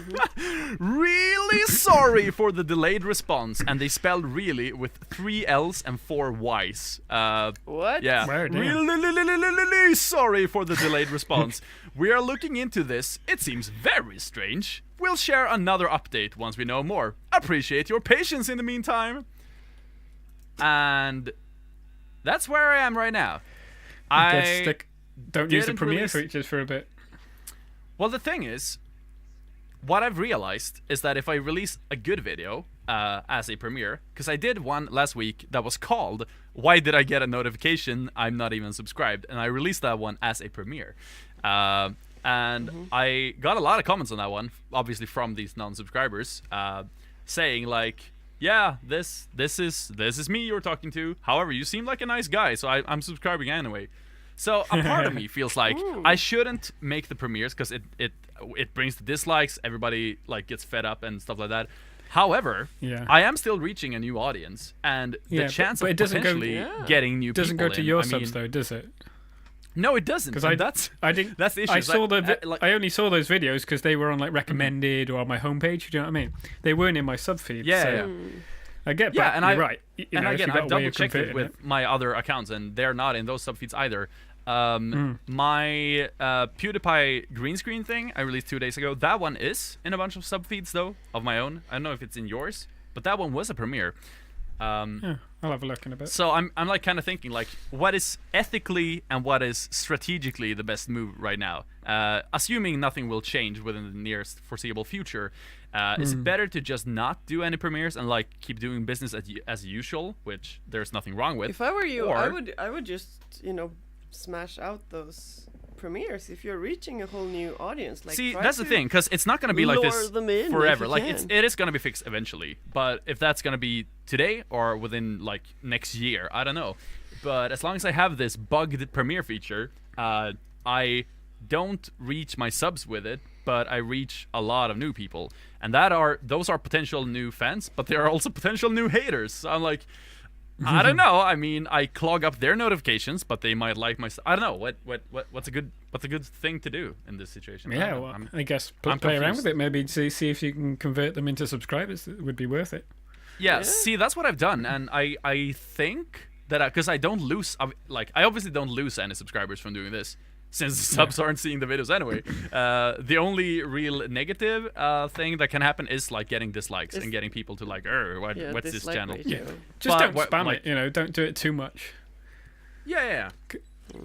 really sorry for the delayed response. And they spelled really with 3 L's and 4 Y's. What? Yeah. Really sorry for the delayed response. We are looking into this. It seems very strange. We'll share another update once we know more. Appreciate your patience in the meantime. And that's where I am right now. I don't use the premiere features for a bit. Well, the thing is, what I've realized is that if I release a good video as a premiere, because I did one last week that was called Why Did I Get a Notification? I'm Not Even Subscribed, and I released that one as a premiere. And I got a lot of comments on that one, obviously from these non-subscribers, saying like, yeah, this is me you're talking to. However, you seem like a nice guy, so I'm subscribing anyway. So a part of me feels like I shouldn't make the premieres because it brings the dislikes. Everybody like gets fed up and stuff like that. However, I am still reaching a new audience, and the chance of potentially getting new people doesn't go to your subs though, does it? No, it doesn't. Because that's the issue. I saw I only saw those videos because they were on like recommended or on my homepage. Do you know what I mean? They weren't in my sub feed. Yeah. I get. Yeah, and you're right. And again, I've double checked it with my other accounts, and they're not in those sub feeds either. My PewDiePie green screen thing I released 2 days ago. That one is in a bunch of sub feeds though of my own. I don't know if it's in yours, but that one was a premiere. I'll have a look in a bit. So I'm like kind of thinking like what is ethically and what is strategically the best move right now. Assuming nothing will change within the nearest foreseeable future, it's better to just not do any premieres and like keep doing business as usual, which there's nothing wrong with. If I were you, I would just smash out those premieres if you're reaching a whole new audience. Like, see, that's the thing, because it's not going to be like this forever. Like it is going to be fixed eventually, but if that's going to be today or within like next year, I don't know. But as long as I have this bugged premiere feature, I don't reach my subs with it, but I reach a lot of new people, and those are potential new fans, but they are also potential new haters. So I'm like, I don't know. I mean, I clog up their notifications, but they might like my. I don't know. What's a good thing to do in this situation? Yeah, well, I guess play around with it. Maybe see if you can convert them into subscribers. It would be worth it. Yeah. See, that's what I've done, and I think that because I don't lose, like I obviously don't lose any subscribers from doing this, since the subs aren't seeing the videos anyway. The only real negative thing that can happen is like getting dislikes and getting people to like, what's this channel? Ratio. Yeah. Just don't spam it, don't do it too much. Yeah.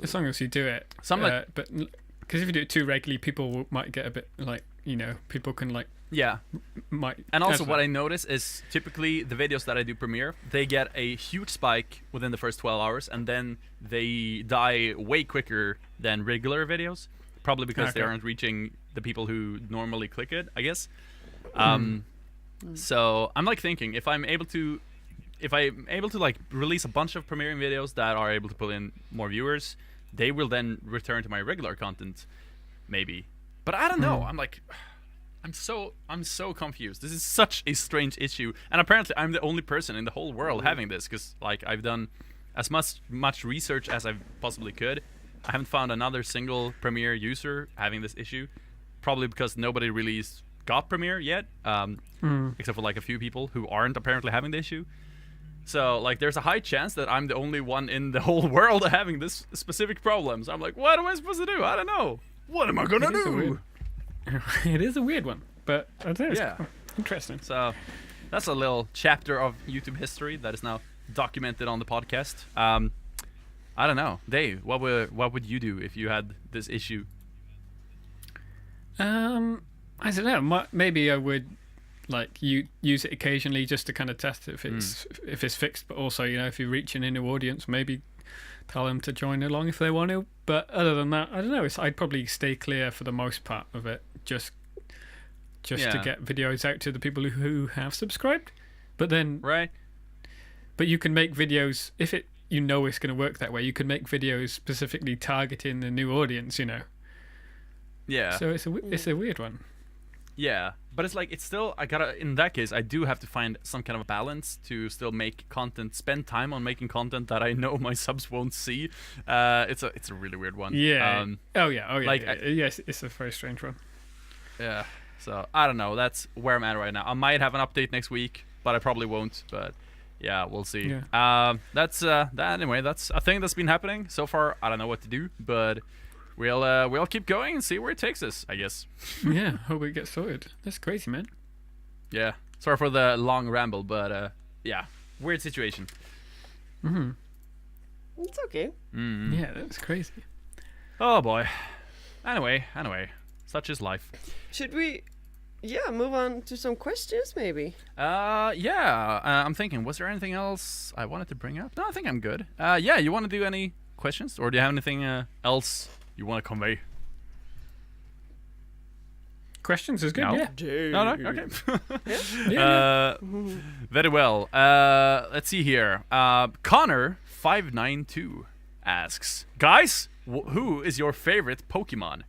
As long as you do it. But because if you do it too regularly, people might get a bit like, people can like. Yeah. And also what I notice is typically the videos that I do premiere, they get a huge spike within the first 12 hours and then they die way quicker than regular videos, probably because they aren't reaching the people who normally click it, I guess. So I'm like thinking if I'm able to like release a bunch of premiering videos that are able to pull in more viewers, they will then return to my regular content maybe. But I don't know. I'm like, I'm so confused. This is such a strange issue, and apparently I'm the only person in the whole world having this, because like I've done as much research as I possibly could. I haven't found another single Premiere user having this issue, probably because nobody really got Premiere yet, except for like a few people who aren't apparently having the issue. So like there's a high chance that I'm the only one in the whole world having this specific problem. So I'm like, what am I supposed to do? I don't know. What am I gonna do? It is a weird one, but I don't know. Yeah, interesting. So that's a little chapter of YouTube history that is now documented on the podcast. I don't know, Dave. What would you do if you had this issue? I don't know. Maybe I would like use it occasionally just to kind of test it if it's fixed. But also, if you're reaching a new audience, maybe tell them to join along if they want to. But other than that, I don't know. I'd probably stay clear for the most part of it, just to get videos out to the people who have subscribed. But then, right. But you can make videos if it's going to work that way. You can make videos specifically targeting the new audience. Yeah. So it's a weird one. Yeah, but it's like in that case I do have to find some kind of balance to still make content, spend time on making content that I know my subs won't see. It's a really weird one. Yeah. Like, yes, it's a very strange one. Yeah. So I don't know. That's where I'm at right now. I might have an update next week, but I probably won't. But yeah, we'll see. Yeah. That's that anyway. That's a thing that's been happening so far. I don't know what to do, but we'll keep going and see where it takes us, I guess. Yeah, hope it gets sorted. That's crazy, man. Yeah. Sorry for the long ramble, but yeah, weird situation. It's okay. Yeah, that's crazy. Oh boy. Anyway, such is life. Should we move on to some questions maybe? I'm thinking, was there anything else I wanted to bring up? No, I think I'm good. You want to do any questions, or do you have anything else you want to convey? Questions is good. No. Yeah. No, okay. Yeah. Very well. Let's see here. Connor592 asks, guys, who is your favorite Pokemon?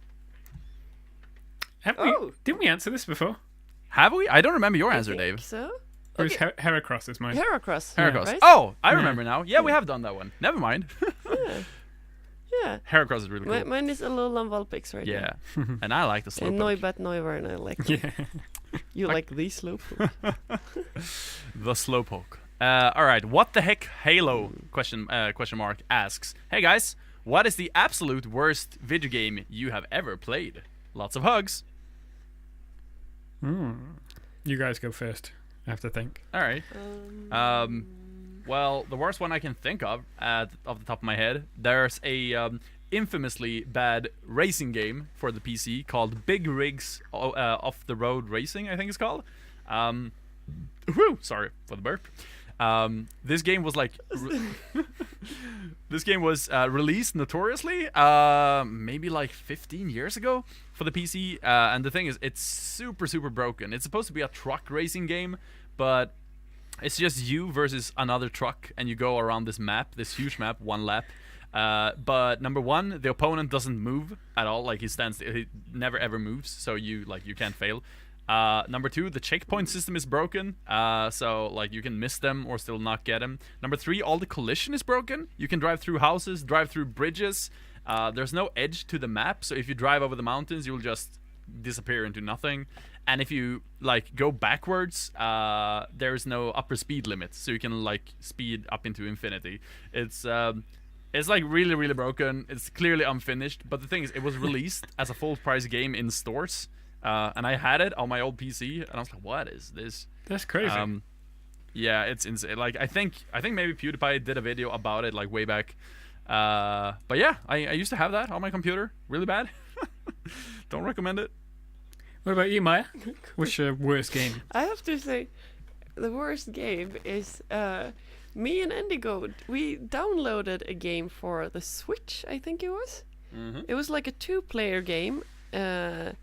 Didn't we answer this before? Have we? I don't remember your answer, Dave. So? It was Heracross is mine. Heracross. Heracross. Right? Oh, I remember now. Yeah, we have done that one. Never mind. Yeah. Heracross is really cool. Mine is a little on Vulpix right now. Yeah. And I like the And Slowpoke. Noibat Noivar, and I like Yeah. You like the Slowpoke. The Slowpoke. All right. What the heck, Halo? Question mark asks. Hey guys, what is the absolute worst video game you have ever played? Lots of hugs. You guys go first. I have to think. All right. Well, the worst one I can think of, off the top of my head, there's a infamously bad racing game for the PC called Big Rigs Off the Road Racing, I think it's called. Sorry for the burp. This game was like this game was released notoriously maybe like 15 years ago for the PC, and the thing is, it's super broken. It's supposed to be a truck racing game, but it's just you versus another truck, and you go around this map, this huge map, one lap. But number one, the opponent doesn't move at all. Like, he never ever moves, so you can't fail. Number two, the checkpoint system is broken, so like you can miss them or still not get them. Number three, all the collision is broken. You can drive through houses, drive through bridges. There's no edge to the map, so if you drive over the mountains, you'll just disappear into nothing. And if you like go backwards, there's no upper speed limit, so you can like speed up into infinity. It's like really broken. It's clearly unfinished, but the thing is, it was released as a full price game in stores. And I had it on my old PC, and I was like, "What is this?" That's crazy. Yeah, it's insane. Like, I think maybe PewDiePie did a video about it like way back. But yeah, I used to have that on my computer. Really bad. Don't recommend it. What about you, Maya? What's your worst game? I have to say, the worst game is me and Endigo. We downloaded a game for the Switch, I think it was. Mm-hmm. It was like a 2-player game, and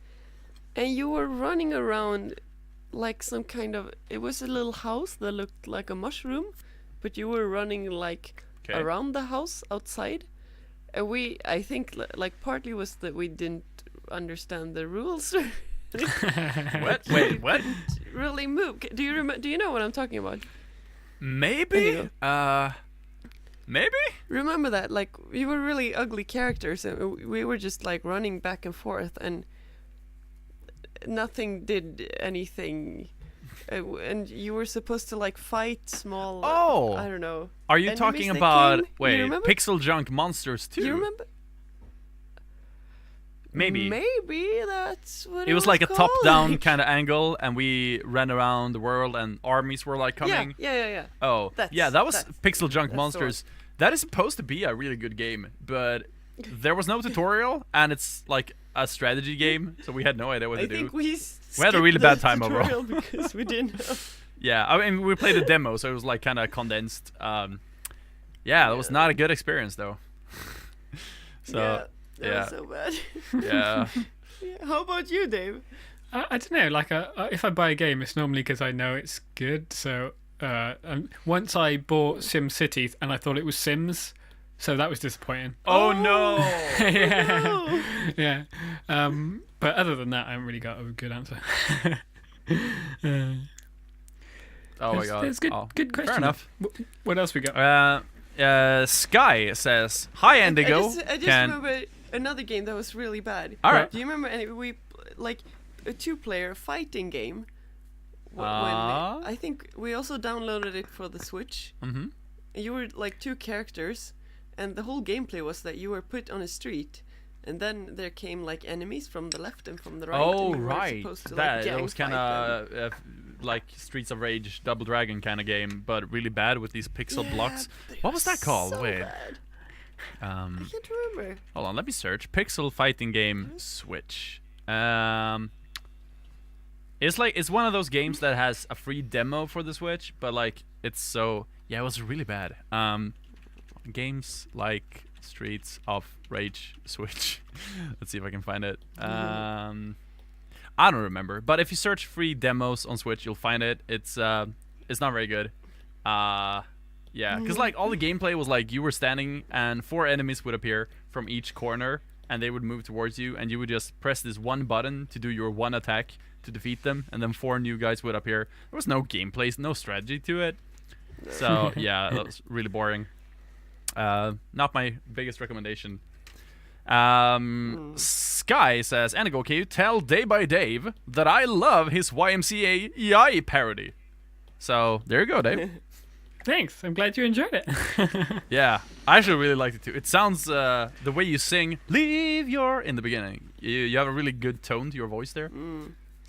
you were running around like some kind of. It was a little house that looked like a mushroom, but you were running like around the house outside. And I think like partly was that we didn't understand the rules. What? Wait, what? Really move. Do you know what I'm talking about? Maybe. Maybe. Remember that? Like, we were really ugly characters, and we were just like running back and forth, and nothing did anything. And you were supposed to like fight small. I don't know. Are you enemies talking that about came. Pixel Junk Monsters 2? Do you remember? Maybe that's what it was like a called. top-down kind of angle, and we ran around the world, and armies were like coming. Yeah. Oh, yeah, that was Pixel Junk Monsters. The That is supposed to be a really good game, but there was no tutorial, and it's like a strategy game, so we had no idea what to do. I think we had a really bad time overall overall. because we didn't know. Yeah, I mean, we played a demo, so it was like kind of condensed. That was not a good experience, though. So. That was so bad. Yeah. How about you, Dave? I don't know. Like, if I buy a game, it's normally because I know it's good. So, once I bought SimCity and I thought it was Sims, so that was disappointing. Oh no! Yeah, No. yeah. But other than that, I haven't really got a good answer. Oh my god. That's good. Oh, Good question. fair enough. What else we got? Sky says, "Hi, Endigo." I just remember another game that was really bad. All right. Do you remember like a 2-player fighting game? When I think we also downloaded it for the Switch. Mm-hmm. You were like 2 characters, and the whole gameplay was that you were put on a street, and then there came like enemies from the left and from the right. Oh and we were right, supposed to, that like, was gang kind fight of like Streets of Rage, Double Dragon kind of game, but really bad with these pixel blocks. What was that called? So Wait. bad. I can't remember. Hold on, let me search. Pixel fighting game Switch. It's one of those games that has a free demo for the Switch, but like it was really bad. Games like Streets of Rage Switch. Let's see if I can find it. I don't remember. But if you search free demos on Switch, you'll find it. It's not very good. Yeah, because like all the gameplay was like you were standing and 4 enemies would appear from each corner and they would move towards you and you would just press this one button to do your one attack to defeat them, and then 4 new guys would appear. There was no gameplay, no strategy to it. So yeah, that was really boring. Not my biggest recommendation. Sky says, Endigo, can you tell Day by Dave that I love his YMCA EI parody? So there you go, Dave. Thanks. I'm glad you enjoyed it. Yeah, I actually really liked it too. It sounds the way you sing "Leave Your" in the beginning. You have a really good tone to your voice there.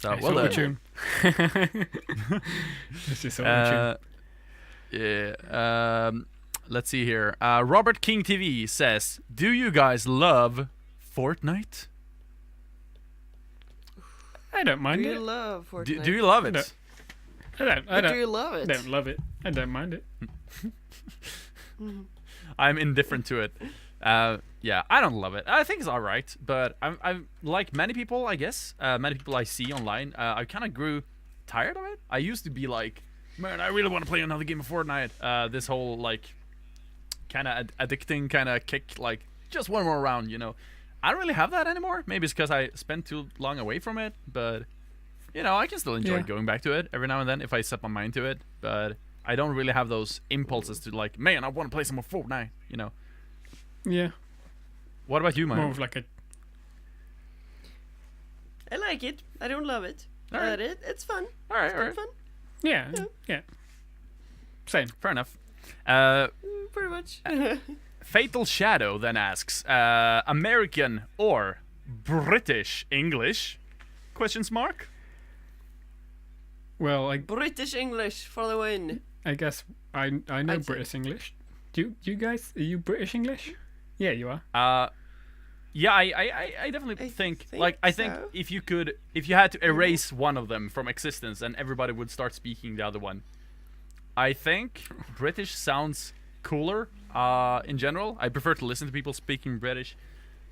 So It's well done. auto-tune. It's just auto-tune. Yeah. Let's see here. Robert King TV says, "Do you guys love Fortnite? I don't mind Do it. you love Fortnite? Do you love it?" No. I Do you love it? don't love it. I don't mind it. I'm indifferent to it. Yeah, I don't love it. I think it's alright, but I'm like many people, I guess. Many people I see online. I kind of grew tired of it. I used to be like, man, I really want to play another game of Fortnite. This whole like kind of addicting kind of kick, like just one more round, you know. I don't really have that anymore. Maybe it's because I spent too long away from it, but you know, I can still enjoy going back to it every now and then if I set my mind to it. But I don't really have those impulses to like, man, I want to play some more Fortnite, you know. Yeah. What about you, More man? of like a... I like it. I don't love it. Alright. But it's fun. Alright, It's alright. fun. Yeah. Same. Fair enough. Pretty much. Fatal Shadow then asks, American or British English? Questions mark? Well, British English for the win. I guess I know I'd say- British English. Do you guys, are you British English? Yeah, you are. Yeah, I definitely I think think like I think so. if you had to erase one of them from existence and everybody would start speaking the other one, I think British sounds cooler. In general, I prefer to listen to people speaking British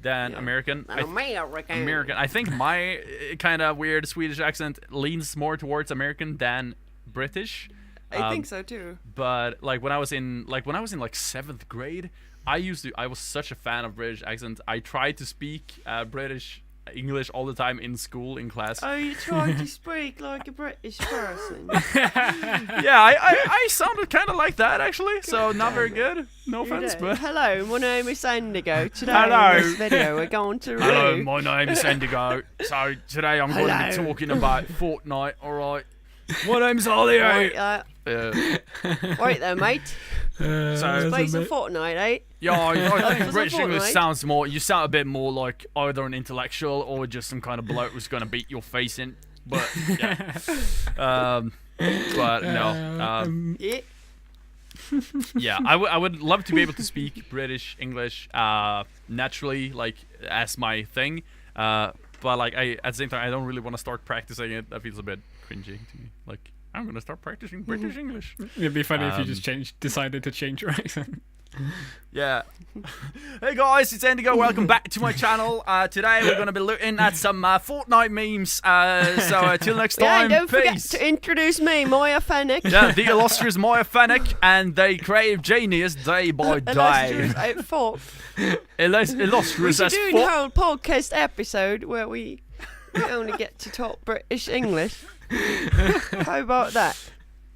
than American. American. I think my kind of weird Swedish accent leans more towards American than British. I think so too. But like when I was in like 7th grade, I was such a fan of British accent. I tried to speak British English all the time in school, in class. Oh, you try to speak like a British person. Yeah, I sounded kind of like that actually. So not very good. No You offense, do. but Hello, my name is Endigo. Today Hello. in this video we're going to hello, review. my name is Endigo. So today I'm going to be Hello. talking about Fortnite. All right. My name's Ollie. Right, Yeah. right there, mate. So Play some Fortnite, eh? yeah, I think Was British it English Fortnite? sounds more. You sound a bit more like either an intellectual or just some kind of bloke who's gonna beat your face in. But yeah. But no. Yeah. Yeah, I would love to be able to speak British English naturally, like as my thing. But like at the same time, I don't really want to start practicing it. That feels a bit cringy to me. Like I'm gonna start practicing British English. It'd be funny if you just decided to change your accent. Yeah. Hey guys, it's Endigo. Welcome back to my channel. Today we're gonna be looking at some Fortnite memes. So till next Yeah, time, and don't forget peace. to introduce me, Maya Fennec. Yeah, the illustrious Maya Fennec and the creative genius Day by Day. Illustrious at fault. We Illustrious should as do fuck. a whole podcast episode where we only get to talk British English. How about that?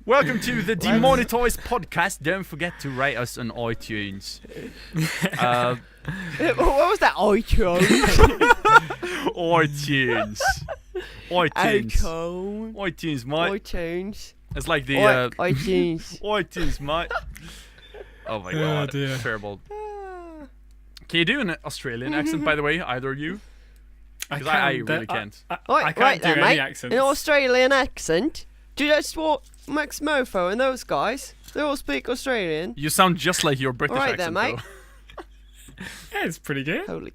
Welcome to the Demonetized podcast. Don't forget to rate us on iTunes. What was that? iTunes. iTunes. iTunes. iTunes, mate. iTunes. It's like the iTunes. iTunes, mate. Oh my god, dear. terrible. Can you do an Australian accent, by the way, either of you? Because I really can't. I Right, can't do then, any mate. accents. An Australian accent. Do you just what Max Mofo and those guys? They all speak Australian. You sound just like your British Alright accent, then, mate. though. Yeah, it's pretty good. Holy.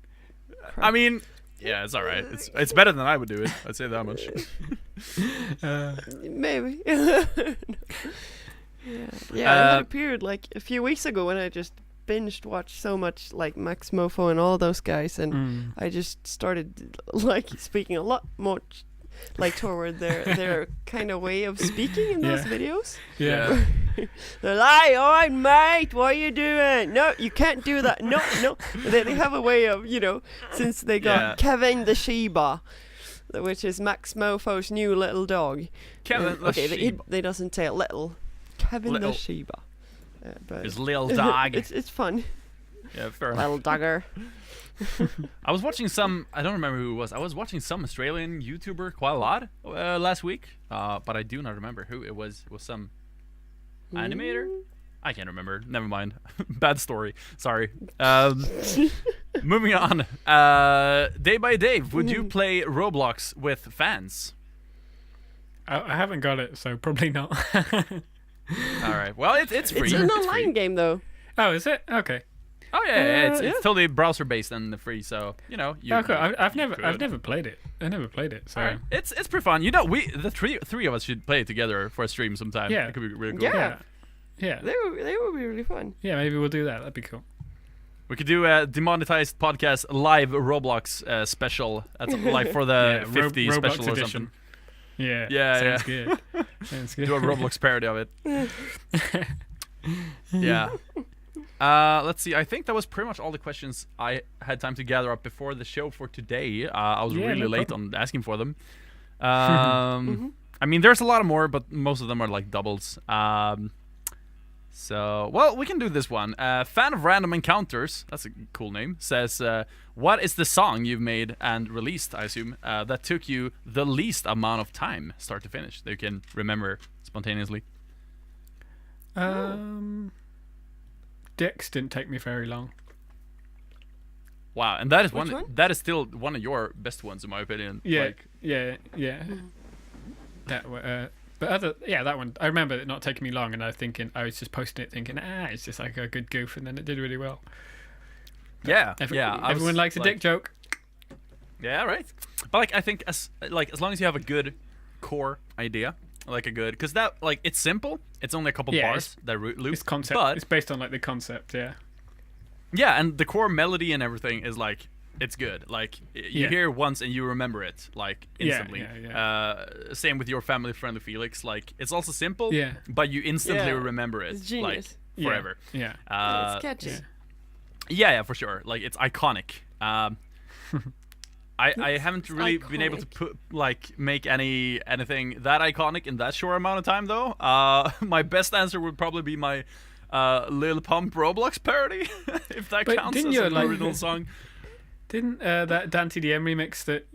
I mean, yeah, it's alright. It's better than I would do it. I'd say that much. Maybe. Yeah, I had a period like a few weeks ago when I just binged watched so much like Max Mofo and all those guys, and I just started like speaking a lot more like toward their kind of way of speaking in those videos. Yeah. They're like, "All right, mate, what are you doing? No, you can't do that. No, no." They have a way of, since they got Kevin the Sheba, which is Max Mofo's new little dog. Kevin the okay, Sheba. they doesn't say it little. Kevin Little. the Sheba. But His little dog. it's fun. Yeah, fair enough. Little dogger. I was watching I don't remember who it was. I was watching some Australian YouTuber quite a lot last week, but I do not remember who it was. It was some animator? I can't remember. Never mind. Bad story. Sorry. Moving on. Day by Dave, would you play Roblox with fans? I haven't got it, so probably not. All right. Well, it's free. It's an free. online game, though. Oh, is it? Okay. Oh yeah, it's yeah. totally browser based and free. So you. Okay. I've never could. played it. I never played it. So. All right. It's pretty fun. The three of us should play it together for a stream sometime. Yeah. It could be really cool. Yeah. Yeah. They would be really fun. Yeah, maybe we'll do that. That'd be cool. We could do a Demonetized podcast live Roblox special. That's like for the 50 Roblox special or edition. something. Yeah. Yeah, Sounds good. Sounds good. Do a Roblox parody of it. Yeah. Let's see. I think that was pretty much all the questions I had time to gather up before the show for today. I was really no late problem. on asking for them. I mean, there's a lot more, but most of them are like doubles. So, well, we can do this one. Fan of Random Encounters, that's a cool name, says, what is the song you've made and released, I assume, that took you the least amount of time, start to finish, that you can remember spontaneously? Dix didn't take me very long. Wow, and that is Which one. one? That is still one of your best ones, in my opinion. Yeah, Like, yeah. That one. I remember it not taking me long, and I was just posting it thinking, it's just like a good goof, and then it did really well. yeah. Everyone likes a dick joke. Yeah, right. But like, I think as long as you have a good core idea, because that it's simple. It's only a couple bars that loop. It's concept. But It's based on like the concept. Yeah. yeah, and the core melody and everything is like it's good. Like you hear it once and you remember it like instantly. Same with your family-friendly Felix. Like it's also simple, but you instantly remember it. It's genius. Like forever. Yeah. It's catchy. Yeah, for sure. Like it's iconic. I haven't really been able to make anything that iconic in that short amount of time though. My best answer would probably be my Lil Pump Roblox parody, if that counts as an original song. Didn't that Dante DM remix that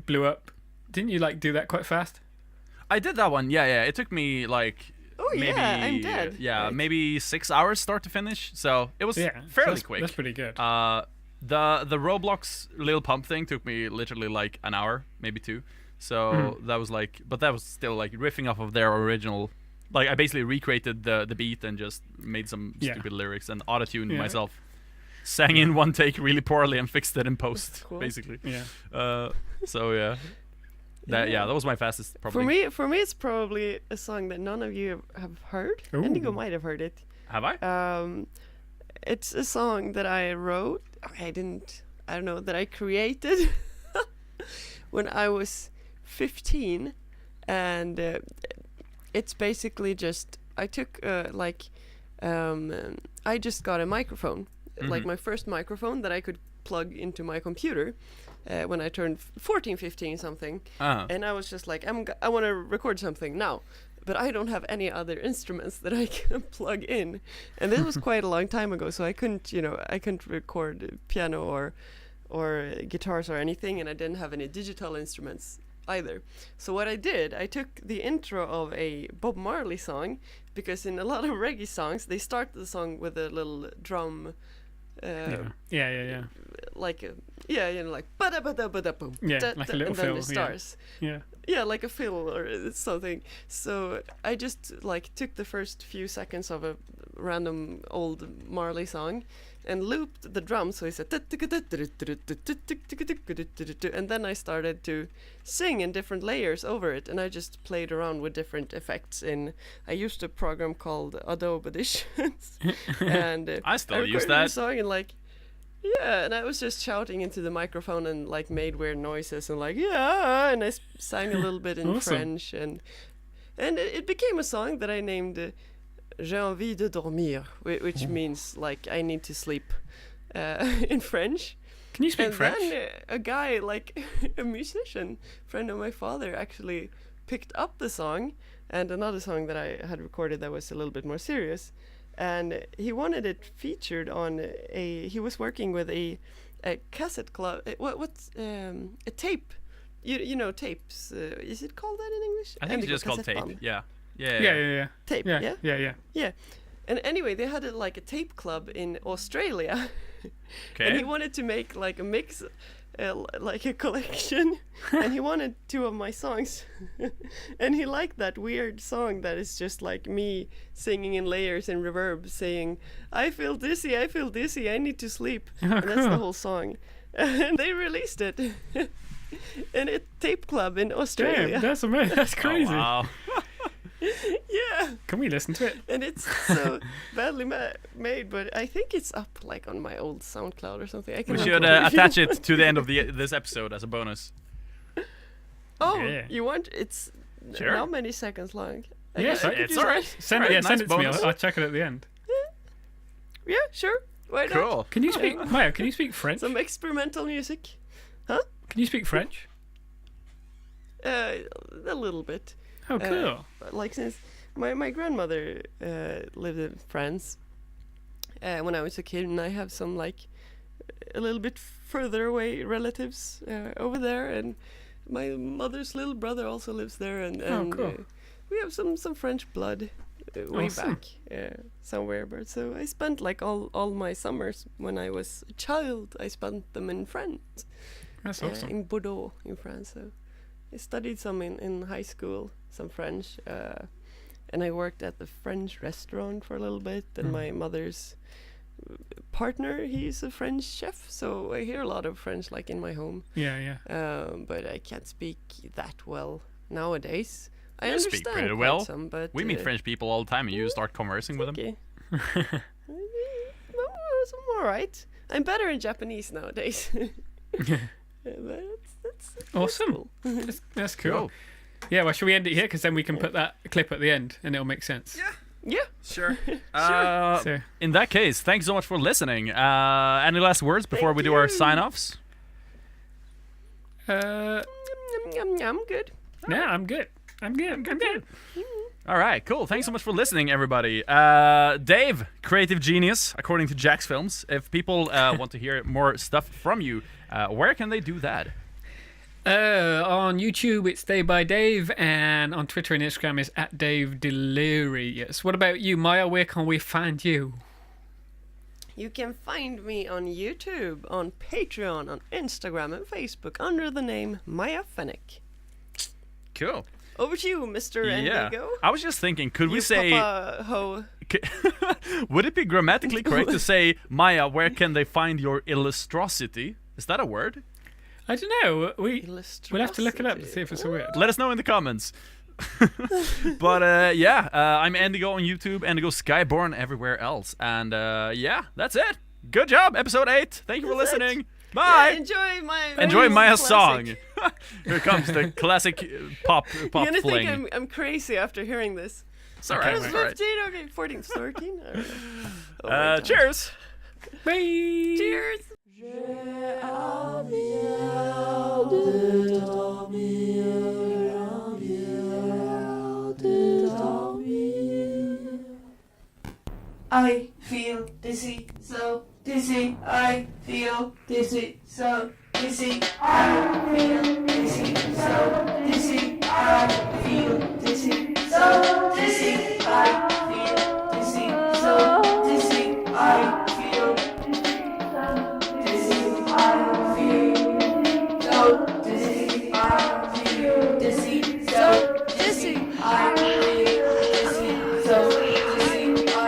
blew up? Didn't you do that quite fast? I did that one. Yeah. It took me maybe, I'm dead. Yeah, maybe 6 hours start to finish. So it was fairly quick. That's pretty good. The Roblox Lil Pump thing took me literally an hour, maybe 2. So that was but that was still riffing off of their original. I basically recreated the beat and just made some stupid lyrics and auto-tuned myself. Sang in one take really poorly and fixed it in post, basically. Yeah. So yeah. That was my fastest probably. For me, it's probably a song that none of you have heard. Ooh. Endigo might have heard it. Have I? It's a song that I wrote. That I created when I was 15, and it's basically just I took I just got a microphone, my first microphone that I could plug into my computer. When I turned 14, 15 something, and I was just I want to record something now, but I don't have any other instruments that I can plug in, and this was quite a long time ago, so I couldn't record piano or guitars or anything, and I didn't have any digital instruments either. So what I did, I took the intro of a Bob Marley song, because in a lot of reggae songs they start the song with a little drum. Yeah. Like bada bada bada boom. Like a little and then fill. the stars. Yeah, like a fill or something. So I just took the first few seconds of a random old Marley song and looped the drums, so he said, and then I started to sing in different layers over it, and I just played around with different effects. I used a program called Adobe Auditions, and I still use recorded that. the song in Yeah, and I was just shouting into the microphone and like made weird noises and like yeah, and I sang a little bit in Awesome. French and it became a song that I named J'ai envie de dormir, which means like I need to sleep in French. Can you speak And French? then a guy, like a musician, friend of my father, actually picked up the song and another song that I had recorded that was a little bit more serious. And he wanted it featured on he was working with a cassette club, what's a tape. You know tapes. Is it called that in English? I think it's Endigo just called tape. cassetteband. Yeah. Yeah. Tape, Yeah. yeah? Yeah. And anyway, they had like a tape club in Australia. And he Okay. wanted to make like a mix, like a collection. And he wanted 2 of my songs. And he liked that weird song that is just like me singing in layers and reverb, saying, I feel dizzy, I need to sleep. Oh, And that's the cool. whole song. And they released it in a tape club in Australia. Damn, that's amazing. That's crazy. Oh, wow. Yeah. Can we listen to it? And it's so badly made, but I think it's up like on my old SoundCloud or something. I can We look should for attach it to the end of this episode as a bonus. Oh, Yeah. you want? It's Sure. how many seconds long? I Yes, guess I could it's do all that. right. Send Alright, it. Yeah, send nice it to me. bonus. I'll check it at the end. Yeah, sure. Why not? Cool. Can you speak, Maya? Can you speak French? Some experimental music. Can you speak French? A little bit. Oh, cool. Like since my grandmother lived in France when I was a kid, and I have some like a little bit further away relatives over there, and my mother's little brother also lives there, and cool. we have some French blood way Awesome. back somewhere. But so I spent like all my summers when I was a child. I spent them in France, That's awesome. in Bordeaux, in France. So I studied some in high school, some French, and I worked at the French restaurant for a little bit. And my mother's partner, he's a French chef, so I hear a lot of French like in my home. Yeah. But I can't speak that well nowadays. I You understand speak pretty quite well. some, but We meet French people all the time, and you start conversing with them. okay. I'm all right. I'm better in Japanese nowadays. But that's Awesome. cool. That's cool. Cool. Yeah, well, should we end it here? Because then we can put that clip at the end and it'll make sense. Yeah. Sure. So, In that case, thanks so much for listening. Any last words before Thank we do our you. sign-offs? I'm good. no, I'm good. I'm good. All right, cool. Thanks so much for listening, everybody. Dave, creative genius, according to Jack's Films. If people want to hear more stuff from you, where can they do that? On YouTube, it's Day by Dave, and on Twitter and Instagram is @DaveDelirious. What about you, Maya? Where can we find you? You can find me on YouTube, on Patreon, on Instagram and Facebook under the name Maya Fennick. Cool. Over to you, Mr. Yeah. Endigo. I was just thinking, could we You say... Papa Ho. Would it be grammatically correct to say, Maya, where can they find your illustrosity? Is that a word? I don't know. We'll have to look it up to see if it's a word. Let us know in the comments. But yeah, I'm Endigo on YouTube, Endigo Skyborn everywhere else. And yeah, that's it. Good job, episode 8. Thank you for That's it. listening. Bye. Yeah, Enjoy Maya's classic. song. Here comes the classic pop You're gonna fling. think I'm crazy after hearing this. It's all I right. was It's all right. 15, okay, 14, 13. I don't know. Oh my God. Cheers. Bye. Cheers. I feel dizzy, so dizzy. I feel dizzy, so dizzy. I feel dizzy, so dizzy. I feel dizzy, so dizzy. I feel dizzy, so dizzy. I feel dizzy. I feel so dizzy. I feel dizzy, so dizzy. I feel dizzy, so dizzy. I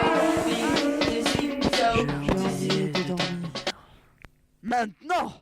feel dizzy, so dizzy. Maintenant!